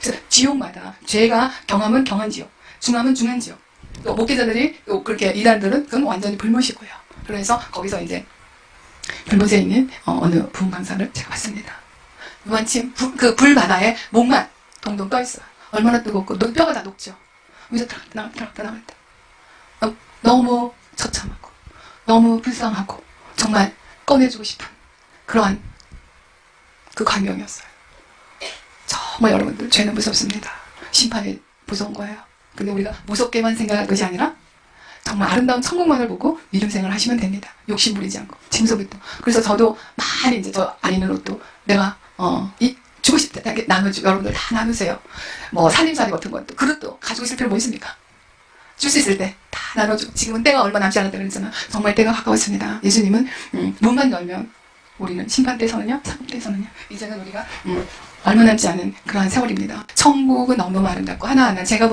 그래서 지옥마다 죄가 경함은 경한 지옥, 중함은 중한 지옥. 또 목회자들이 그렇게 이단들은 그건 완전히 불못이고요. 그래서 거기서 이제 불못에 있는 어느 부흥 강사를 제가 봤습니다. 마침 그 불바다에 목만 동동 떠 있어요. 얼마나 뜨겁고 뼈가 다 녹죠. 여기서 들어갔다 나갔다. 너무 처참하고 너무 불쌍하고 정말 꺼내주고 싶은 그러한 그 광경이었어요. 정말 여러분들 죄는 무섭습니다. 심판이 무서운 거예요. 근데 우리가 무섭게만 생각할 것이 아니라 정말 아름다운 천국만을 보고 믿음 생활을 하시면 됩니다. 욕심 부리지 않고 짐소부터. 그래서 저도 많이 이제 저 안 입는 옷도 내가 주고 싶다 나눠주고 여러분들 다 나누세요. 뭐 살림살이 같은 것도 그릇도 가지고 있을 필요 뭐 있습니까? 줄 수 있을 때 다 나눠주고 지금은 때가 얼마 남지 않았다 그랬잖아. 정말 때가 가까웠습니다. 예수님은 문만 열면 우리는 심판 때서는요, 사법 때서는요. 이제는 우리가 얼마 남지 않은 그러한 세월입니다. 천국은 너무너무 아름답고 하나하나 제가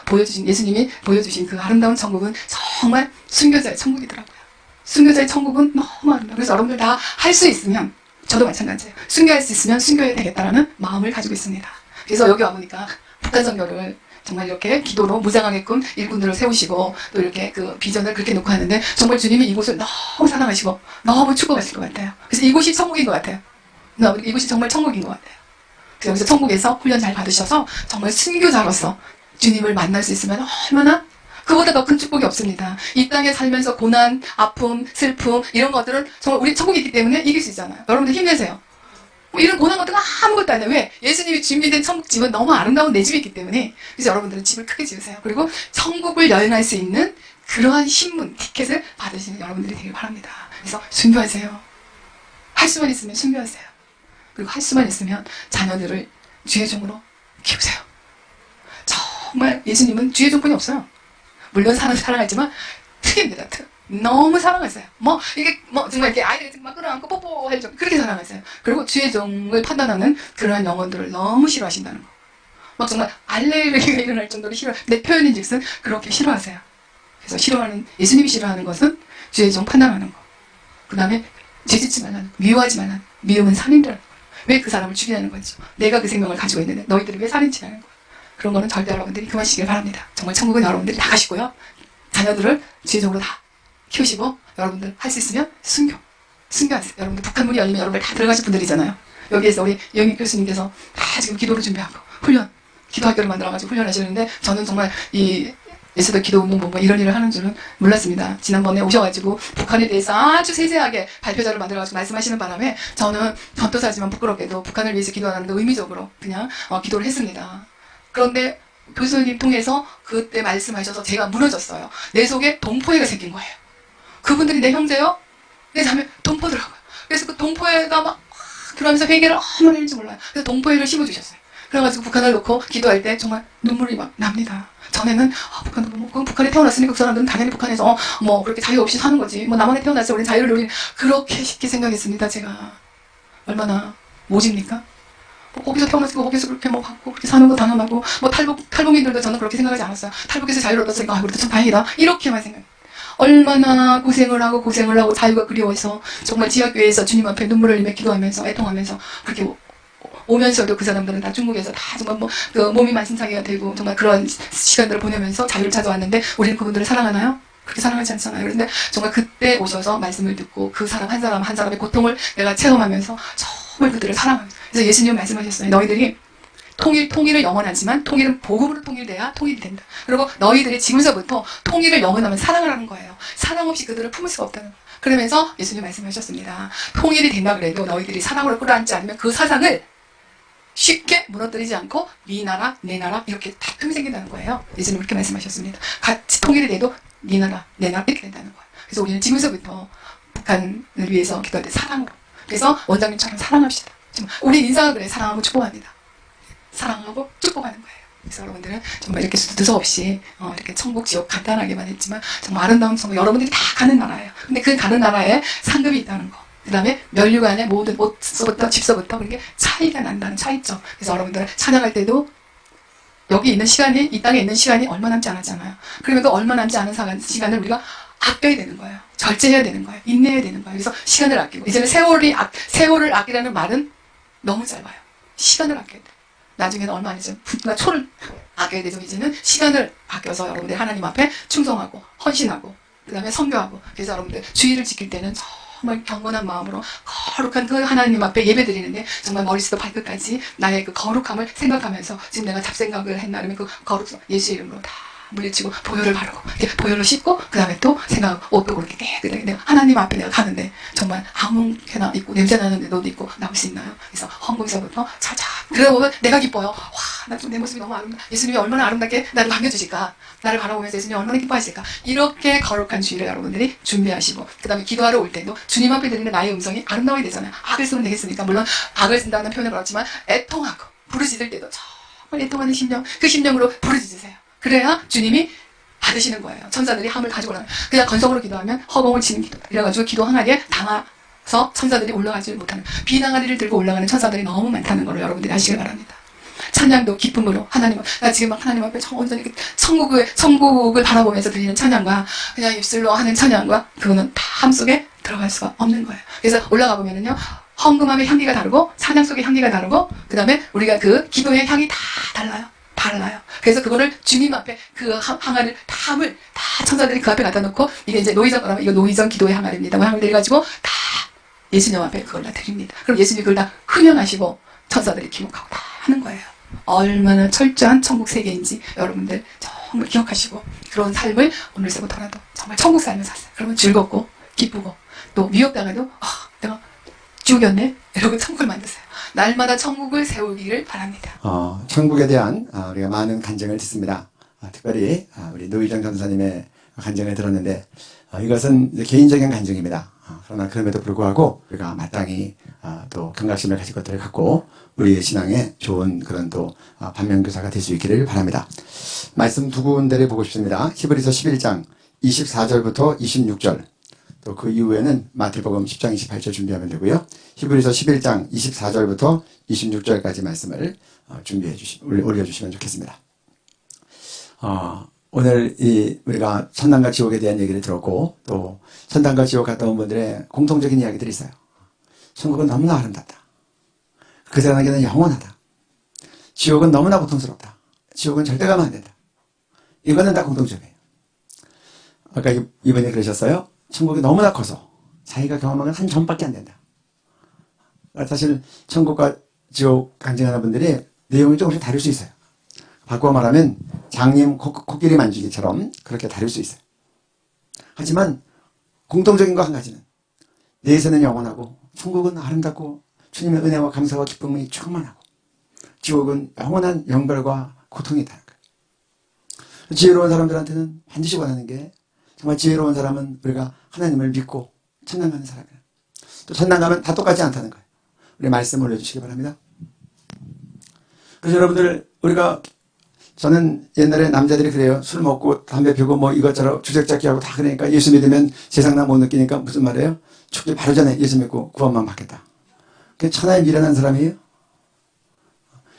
보여주신 예수님이 보여주신 그 아름다운 천국은 정말 순교자의 천국이더라고요. 순교자의 천국은 너무 아름다워요. 그래서 여러분들 다 할 수 있으면 저도 마찬가지예요. 순교할 수 있으면 순교해야 되겠다라는 마음을 가지고 있습니다. 그래서 여기 와보니까 북한 선교를 정말 이렇게 기도로 무장하게끔 일꾼들을 세우시고 또 이렇게 그 비전을 그렇게 놓고 하는데 정말 주님이 이곳을 너무 사랑하시고 너무 축복하실 것 같아요. 그래서 이곳이 천국인 것 같아요. 이곳이 정말 천국인 것 같아요. 그래서 여기서 천국에서 훈련 잘 받으셔서 정말 순교자로서 주님을 만날 수 있으면 얼마나 그보다 더 큰 축복이 없습니다. 이 땅에 살면서 고난, 아픔, 슬픔 이런 것들은 정말 우리 천국이 있기 때문에 이길 수 있잖아요. 여러분들 힘내세요. 뭐 이런 고난 같은 거 아무것도 안 해요. 왜? 예수님이 준비된 천국집은 너무 아름다운 내 집이 있기 때문에. 그래서 여러분들은 집을 크게 지으세요. 그리고 천국을 여행할 수 있는 그러한 신문, 티켓을 받으시는 여러분들이 되길 바랍니다. 그래서 순교하세요. 할 수만 있으면 순교하세요. 그리고 할 수만 있으면 자녀들을 주의 종으로 키우세요. 정말 예수님은 주의 종군이 없어요. 물론 사랑하지만 특입니다. 너무 사랑하세요. 정말 이렇게 아이들 막 끌어안고 뽀뽀할 정도 그렇게 사랑하세요. 그리고 주의 종을 판단하는 그러한 영혼들을 너무 싫어하신다는 거. 막 정말 알레르기가 일어날 정도로 내 표현인즉슨 그렇게 싫어하세요. 그래서 예수님이 싫어하는 것은 주의 종 판단하는 거. 그 다음에 죄짓지 말라는 거. 미워하지 말라는 거. 미움은 살인죄라는 거. 왜 그 사람을 죽이냐는 거죠. 내가 그 생명을 가지고 있는데 너희들이 왜 살인치냐는 거. 그런 거는 절대 여러분들이 그만하시길 바랍니다. 정말 천국은 여러분들이 다 가시고요. 자녀들을 주의적으로 다 키우시고 여러분들 할 수 있으면 순교하세요. 여러분들 북한 문이 열리면 여러분들 다 들어가실 분들이잖아요. 여기에서 우리 영익 교수님께서 다 지금 기도를 준비하고 기도학교를 만들어가지고 훈련하시는데 저는 정말 이 예수도 기도운동본부 이런 일을 하는 줄은 몰랐습니다. 지난번에 오셔가지고 북한에 대해서 아주 세세하게 발표자를 만들어가지고 말씀하시는 바람에 저는 전도사지만 부끄럽게도 북한을 위해서 기도하는데 의미적으로 그냥 기도를 했습니다. 그런데 교수님 통해서 그때 말씀하셔서 제가 무너졌어요. 내 속에 동포애가 생긴 거예요. 그분들이 내 형제요? 내 자매 동포더라고요. 그래서 그 동포애가 막 들어가면서 회개를 얼마나 했는지 몰라요. 그래서 동포애를 심어주셨어요. 그래가지고 북한을 놓고 기도할 때 정말 눈물이 막 납니다. 전에는 북한에 태어났으니까 그 사람들은 당연히 북한에서 그렇게 자유 없이 사는 거지. 남한에 태어났을 우리는 자유를 누리는 그렇게 쉽게 생각했습니다. 제가 얼마나 모집니까? 거기서 태어났으니까 거기서 그렇게 받고 그렇게 사는 거 당연하고 탈북민들도 저는 그렇게 생각하지 않았어요. 탈북해서 자유를 얻었으니까 우리도 참 다행이다. 이렇게만 생각해요. 얼마나 고생을 하고 자유가 그리워서 정말 지하교회에서 주님 앞에 눈물을 흘리며 기도하면서 애통하면서 그렇게 오면서도 그 사람들은 다 중국에서 다 정말 그 몸이 만신창이가 되고 정말 그런 시간들을 보내면서 자유를 찾아왔는데 우리는 그분들을 사랑하나요? 그렇게 사랑하지 않잖아요. 그런데 정말 그때 오셔서 말씀을 듣고 그 사람 한 사람의 고통을 내가 체험하면서 정말 그들을 사랑합니다. 그래서 예수님은 말씀하셨어요. 너희들이 통일은 영원하지만 통일은 복음으로 통일돼야 통일이 된다. 그리고 너희들이 지금서부터 통일을 영원하면 사랑을 하는 거예요. 사랑 없이 그들을 품을 수가 없다는 거예요. 그러면서 예수님 말씀하셨습니다. 통일이 된다 그래도 너희들이 사랑으로 끌어안지 않으면 그 사상을 쉽게 무너뜨리지 않고 네 나라 내 나라 이렇게 다툼이 생긴다는 거예요. 예수님 그렇게 말씀하셨습니다. 같이 통일이 돼도 네 나라 내 나라 이렇게 된다는 거예요. 그래서 우리는 지금서부터 북한을 위해서 기도할 때 사랑으로. 그래서 원장님처럼 사랑합시다. 우리 인사가 그래. 사랑하고 축복합니다. 사랑하고 축복하는 거예요. 그래서 여러분들은 정말 이렇게 두서없이 이렇게 천국 지옥 간단하게만 했지만 정말 아름다운 천국 여러분들이 다 가는 나라예요. 근데 그 가는 나라에 상급이 있다는 거. 그 다음에 면류관의 모든 옷서부터 집서부터 그렇게 차이가 난다는 차이점. 그래서 여러분들 찬양할 때도 여기 있는 시간이 이 땅에 있는 시간이 얼마 남지 않았잖아요. 그러면 그 얼마 남지 않은 시간을 우리가 아껴야 되는 거예요. 절제해야 되는 거예요. 인내해야 되는 거예요. 그래서 시간을 아끼고 이제는 세월을 아끼라는 말은 너무 짧아요. 시간을 아껴야 돼요. 나중에는 얼마 아니죠. 초를 아껴야 되죠. 이제는 시간을 아껴서 여러분들 하나님 앞에 충성하고 헌신하고 그 다음에 선교하고 그래서 여러분들 주의를 지킬 때는 정말 경건한 마음으로 거룩한 그 하나님 앞에 예배드리는데 정말 머리부터 발끝까지 나의 그 거룩함을 생각하면서 지금 내가 잡생각을 했나 그러면 그 거룩성 예수 이름으로 다 물리치고 보혈을 바르고 이렇게 보혈로 씻고 그 다음에 또 생각하고 옷도 그렇게 깨끗하게 내가 하나님 앞에 내가 가는데 정말 아무렇게나 입고 냄새나는 옷도 입고 나올 수 있나요? 그래서 헌금서부터 차차 그러다 보면 내가 기뻐요. 와, 나 좀 내 모습이 너무 아름다워. 예수님이 얼마나 아름답게 나를 반겨주실까. 나를 바라보면서 예수님이 얼마나 기뻐하실까. 이렇게 거룩한 주의를 여러분들이 준비하시고 그 다음에 기도하러 올 때도 주님 앞에 드리는 나의 음성이 아름다워야 되잖아요. 악을 쓰면 되겠습니까? 물론 악을 쓴다는 표현을 그렇지만 애통하고 부르짖을 때도 정말 애통하는 심령 그 심령으로 부르짖으세요. 그래야 주님이 받으시는 거예요. 천사들이 함을 가지고 나요. 그냥 건성으로 기도하면 허공을 치는 기도. 이래가지고 기도 항아리에 올라가서 천사들이 올라가지 못하는, 비낭아리를 들고 올라가는 천사들이 너무 많다는 걸 여러분들이 아시길 바랍니다. 찬양도 기쁨으로 하나님, 나 지금 막 하나님 앞에 온전히 천국을 바라보면서 드리는 찬양과 그냥 입술로 하는 찬양과 그거는 다 함 속에 들어갈 수가 없는 거예요. 그래서 올라가 보면은요, 헌금함의 향기가 다르고 찬양 속의 향기가 다르고 그 다음에 우리가 그 기도의 향이 다 달라요. 그래서 그거를 주님 앞에 그 항아리를 다 천사들이 그 앞에 갖다 놓고, 이게 이제 노이전 거라면 이거 노이전 기도의 항아리입니다. 모양을 내가지고 다 예수님 앞에 그걸 다 드립니다. 그럼 예수님이 그걸 다 흠양하시고 천사들이 기록하고 다 하는 거예요. 얼마나 철저한 천국 세계인지 여러분들 정말 기억하시고, 그런 삶을 오늘서부터라도 정말 천국 삶을 사세요. 그러면 즐겁고 기쁘고, 또 미혹당해도 내가 지옥이었네 이러고 천국을 만드세요. 날마다 천국을 세우기를 바랍니다. 천국에 대한 우리가 많은 간증을 듣습니다. 특별히 우리 노희정 전도사님의 간증을 들었는데, 이것은 이제 개인적인 간증입니다. 그러나 그럼에도 불구하고 우리가 마땅히 또 경각심을 가질 것들을 갖고 우리의 신앙에 좋은 그런 또 반면교사가 될 수 있기를 바랍니다. 말씀 두 군데를 보고 싶습니다. 히브리서 11장 24절부터 26절, 또 그 이후에는 마태복음 10장 28절 준비하면 되고요. 히브리서 11장 24절부터 26절까지 말씀을 올려주시면 좋겠습니다. 오늘 우리가 천당과 지옥에 대한 얘기를 들었고, 또 천당과 지옥 갔다 온 분들의 공통적인 이야기들이 있어요. 천국은 너무나 아름답다. 그 세상에는 영원하다. 지옥은 너무나 고통스럽다. 지옥은 절대 가면 안 된다. 이거는 다 공통점이에요. 아까 이분이 그러셨어요. 천국이 너무나 커서 자기가 경험한 건 한 점밖에 안 된다. 사실 천국과 지옥 간증하는 분들이 내용이 조금씩 다를 수 있어요. 바꿔 말하면 장님 코끼리 만지기처럼 그렇게 다를 수 있어요. 하지만 공통적인 거 한 가지는, 내세는 영원하고 천국은 아름답고 주님의 은혜와 감사와 기쁨이 충만하고, 지옥은 영원한 영벌과 고통이 있다는 거예요. 지혜로운 사람들한테는 반드시 원하는 게, 정말 지혜로운 사람은 우리가 하나님을 믿고 천당 가는 사람이에요. 또 천당 가면 다 똑같지 않다는 거예요. 우리 말씀 올려주시기 바랍니다. 그래서 여러분들, 저는 옛날에 남자들이 그래요. 술 먹고 담배 피우고 뭐 이것저것 주색잡기 하고 다 그러니까 예수 믿으면 세상나 못 느끼니까 무슨 말이에요? 죽기 바로 전에 예수 믿고 구원만 받겠다. 그게 천하에 미련한 사람이에요.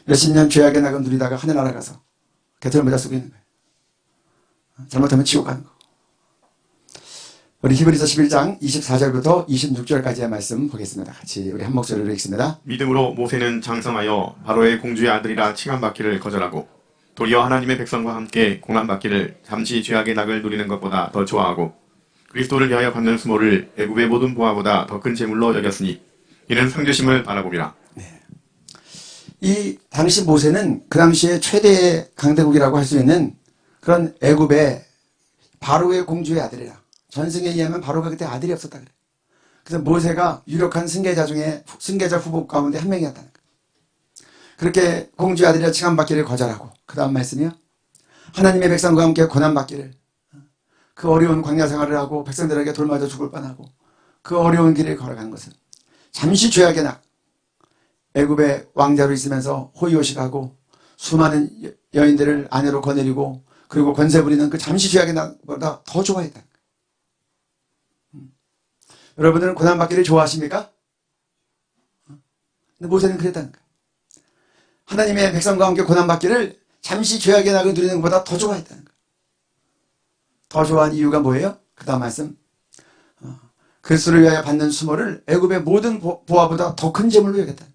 몇십 년 죄악의 낙을 누리다가 하늘나라 가서 개털 모자 쓰고 있는 거예요. 잘못하면 지옥 가는 거. 우리 히브리서 11장 24절부터 26절까지의 말씀 보겠습니다. 같이 우리 한 목소리로 읽습니다. 믿음으로 모세는 장성하여 바로의 공주의 아들이라 칭함받기를 거절하고, 도리어 하나님의 백성과 함께 고난받기를 잠시 죄악의 낙을 누리는 것보다 더 좋아하고, 그리스도를 위하여 받는 수모를 애굽의 모든 보화보다 더 큰 재물로 여겼으니 이는 상주심을 바라봅니다. 네. 이 당시 모세는 그 당시에 최대의 강대국이라고 할 수 있는 그런 애굽의 바로의 공주의 아들이라. 전승에 의하면 바로가 그때 아들이 없었다 그래. 그래서 모세가 유력한 승계자 중에 승계자 후보 가운데 한 명이었다는 거예요. 그렇게 공주의 아들이라 칭함받기를 거절하고, 그 다음 말씀이요. 하나님의 백성과 함께 고난받기를, 그 어려운 광야 생활을 하고 백성들에게 돌 맞아 죽을 뻔하고 그 어려운 길을 걸어가는 것은 잠시 죄악의 낙, 애굽의 왕자로 있으면서 호의호식하고 수많은 여인들을 아내로 거느리고 그리고 권세 부리는 그 잠시 죄악의 낙보다 더 좋아했다. 여러분들은 고난받기를 좋아하십니까? 근데 모세는 그랬다는 거예요. 하나님의 백성과 함께 고난받기를 잠시 죄악의 낙을 누리는 것보다 더 좋아했다는 거예요. 더 좋아한 이유가 뭐예요? 그 다음 말씀. 그리스도를 위하여 받는 수모를 애굽의 모든 보화보다 더 큰 재물로 여겼다.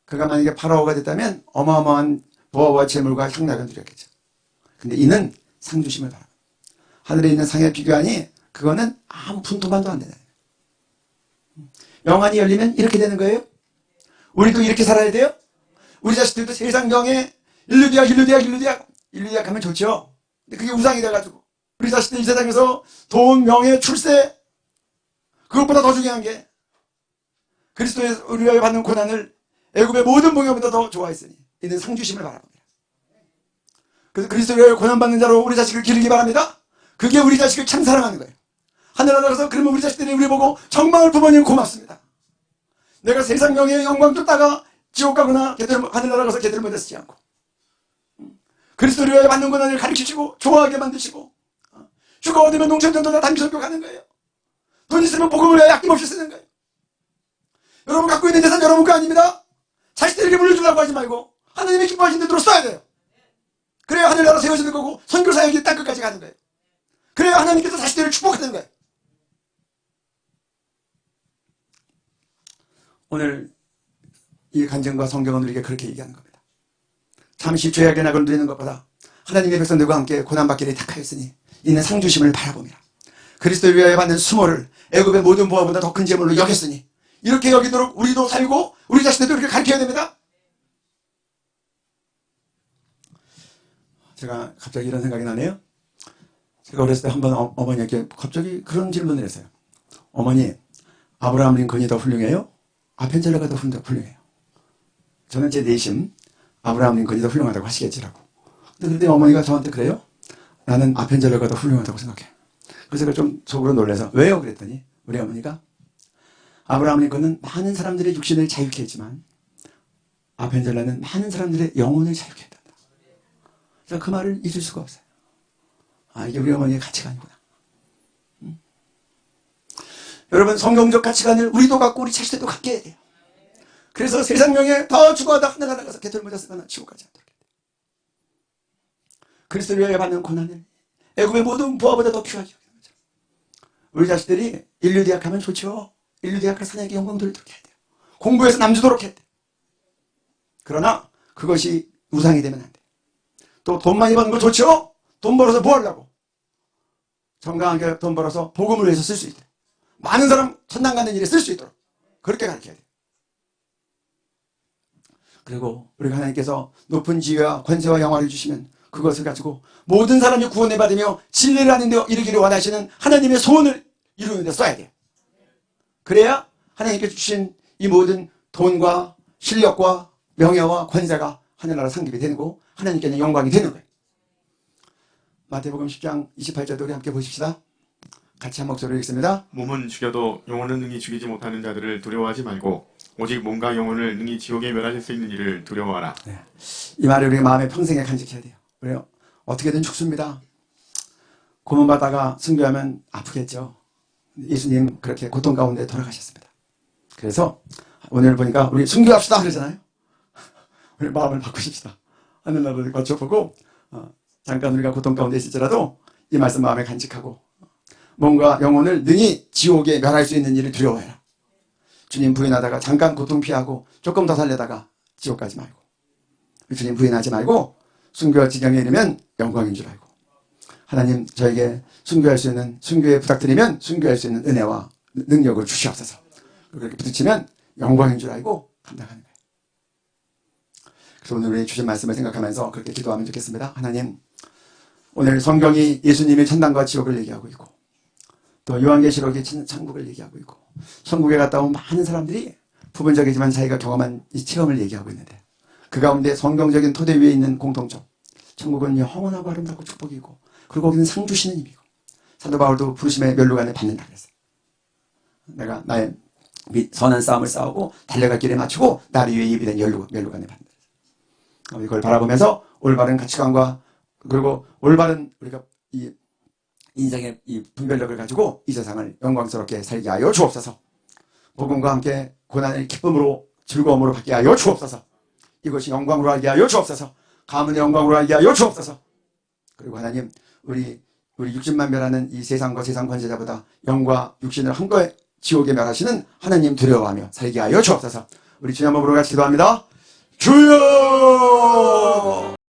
그가 만약에 파라오가 됐다면 어마어마한 보화와 재물과 향락을 누렸겠죠. 근데 이는 상주심을 바랍니다. 하늘에 있는 상의 비교하니 그거는 아무 분토만도 안 되는 거예요. 영안이 열리면 이렇게 되는 거예요. 우리도 이렇게 살아야 돼요. 우리 자식들도 세상경에 인류대학 하면 좋죠. 근데 그게 우상이 돼가지고 우리 자식들 이 세상에서 돈, 명예, 출세, 그것보다 더 중요한 게 그리스도의 우리가 받는 고난을 애굽의 모든 봉양보다 더 좋아했으니 이는 상주심을 바랍니다. 그래서 그리스도를 고난받는 자로 우리 자식을 기르기 바랍니다. 그게 우리 자식을 참 사랑하는 거예요. 하늘나라에서 그러면 우리 자식들이 우리 보고 정말 부모님 고맙습니다. 내가 세상 명예의 영광 쫓다가 지옥 가거나 하늘나라 가서 제대로 못해 쓰지 않고 그리스도를 위하여 받는 고난을 가르치시고 좋아하게 만드시고 휴가 어디면 농촌전도나 단기선교 가는 거예요. 돈 있으면 복음을 왜 아낌없이 쓰는 거예요? 여러분 갖고 있는 재산 여러분 거 아닙니다. 자식들에게 물려주려고 하지 말고 하나님이 기뻐하시는 대로 써야 돼요. 그래야 하늘나라 세워지는 거고 선교사역이 땅끝까지 가는 거예요. 그래야 하나님께서 자식들을 축복하는 거예요. 오늘 이 간증과 성경은 우리에게 그렇게 얘기하는 겁니다. 잠시 죄악의 낙을 누리는 것보다 하나님의 백성들과 함께 고난받기를 택하였으니 이는 상주심을 바라봅니다. 그리스도를 위하여 받는 수모를 애굽의 모든 보화보다 더 큰 재물로 여겼으니 이렇게 여기도록 우리도 살고 우리 자신들도 이렇게 가르쳐야 됩니다. 제가 갑자기 이런 생각이 나네요. 제가 어렸을 때 한번 어머니에게 갑자기 그런 질문을 했어요. 어머니, 아브라함 링컨이 더 훌륭해요? 아펜젤러가 더 훌륭해요? 저는 제 내심 아브라함 링컨이 더 훌륭하다고 하시겠지라고. 근데 그때 어머니가 저한테 그래요? 나는 아펜젤러가 더 훌륭하다고 생각해. 그래서 제가 좀 속으로 놀라서 왜요? 그랬더니 우리 어머니가 아브라함 링컨은 많은 사람들의 육신을 자유케 했지만 아펜젤러는 많은 사람들의 영혼을 자유케 했단다. 제가 그 말을 잊을 수가 없어요. 아, 이게 우리 어머니의 가치관이구나. 여러분, 성경적 가치관을 우리도 갖고 우리 자식들도 갖게 해야 돼요. 그래서 세상 명예 더 추구하다 하나가 나가서 개털 모자 쓰거나 지옥까지 않도록 해야 돼요. 그리스도를 위하여 받는 고난을 애굽의 모든 부하보다 더 귀하게 여기는 거죠. 우리 자식들이 인류대학 하면 좋죠. 인류대학 가서 하나님께 영광 돌리도록 해야 돼요. 공부해서 남주도록 해야 돼요. 그러나 그것이 우상이 되면 안 돼요. 또 돈 많이 버는 거 좋죠? 돈 벌어서 뭐 하려고? 정당하게 돈 벌어서 복음을 위해서 쓸 수 있도록, 많은 사람 천당 가는 일에 쓸 수 있도록 그렇게 가르쳐야 돼요. 그리고 우리가 하나님께서 높은 지혜와 권세와 영화를 주시면 그것을 가지고 모든 사람이 구원을 받으며 진리를 하는 데 이르기를 원하시는 하나님의 소원을 이루는 데 써야 돼요. 그래야 하나님께서 주신 이 모든 돈과 실력과 명예와 권세가 하늘나라 상급이 되는 거고 하나님께는 영광이 되는 거예요. 마태복음 10장 28절도 우리 함께 보십시다. 같이 한 목소리로 읽습니다. 몸은 죽여도 영혼은 능히 죽이지 못하는 자들을 두려워하지 말고 오직 몸과 영혼을 능히 지옥에 멸하실 수 있는 이를 두려워하라. 네. 이 말을 우리 마음에 평생에 간직해야 돼요. 그래요. 어떻게든 죽습니다. 고문받다가 순교하면 아프겠죠. 예수님 그렇게 고통 가운데 돌아가셨습니다. 그래서 오늘 보니까 우리 순교합시다 그러잖아요. 우리 마음을 바꾸십시다. 하늘나라를 거쳐보고 잠깐 우리가 고통 가운데 있을지라도 이 말씀 마음에 간직하고 몸과 영혼을 능히 지옥에 멸할 수 있는 일을 두려워해라. 주님 부인하다가 잠깐 고통 피하고 조금 더 살려다가 지옥 가지 말고 주님 부인하지 말고 순교할 지경에 이르면 영광인 줄 알고 하나님 저에게 순교할 수 있는 순교에 부탁드리면 순교할 수 있는 은혜와 능력을 주시옵소서. 그렇게 부딪히면 영광인 줄 알고 감당하는 거예요. 그래서 오늘 우리 주신 말씀을 생각하면서 그렇게 기도하면 좋겠습니다. 하나님, 오늘 성경이 예수님의 천당과 지옥을 얘기하고 있고 또 요한계시록이 천국을 얘기하고 있고 천국에 갔다 온 많은 사람들이 부분적이지만 자기가 경험한 이 체험을 얘기하고 있는데 그 가운데 성경적인 토대 위에 있는 공통점, 천국은 영원하고 아름답고 축복이고 그리고 거기는 상 주시는 힘이고 사도 바울도 부르심의 멸류관을 받는다 그랬어요. 내가 나의 선한 싸움을 싸우고 달려갈 길에 맞추고 나를 위해 예비된 멸류관을 받는다. 이걸 바라보면서 올바른 가치관과 그리고 올바른 우리가 이 인생의 이 분별력을 가지고 이 세상을 영광스럽게 살게 하여 주옵소서. 복음과 함께 고난을 기쁨으로 즐거움으로 받게 하여 주옵소서. 이것이 영광으로 알게 하여 주옵소서. 가문의 영광으로 알게 하여 주옵소서. 그리고 하나님 우리 60만 멸하는 이 세상과 세상 권세자보다 영과 육신을 한꺼에 지옥에 멸하시는 하나님 두려워하며 살게 하여 주옵소서. 우리 주님 한번 부르고 같이 기도합니다. 주여!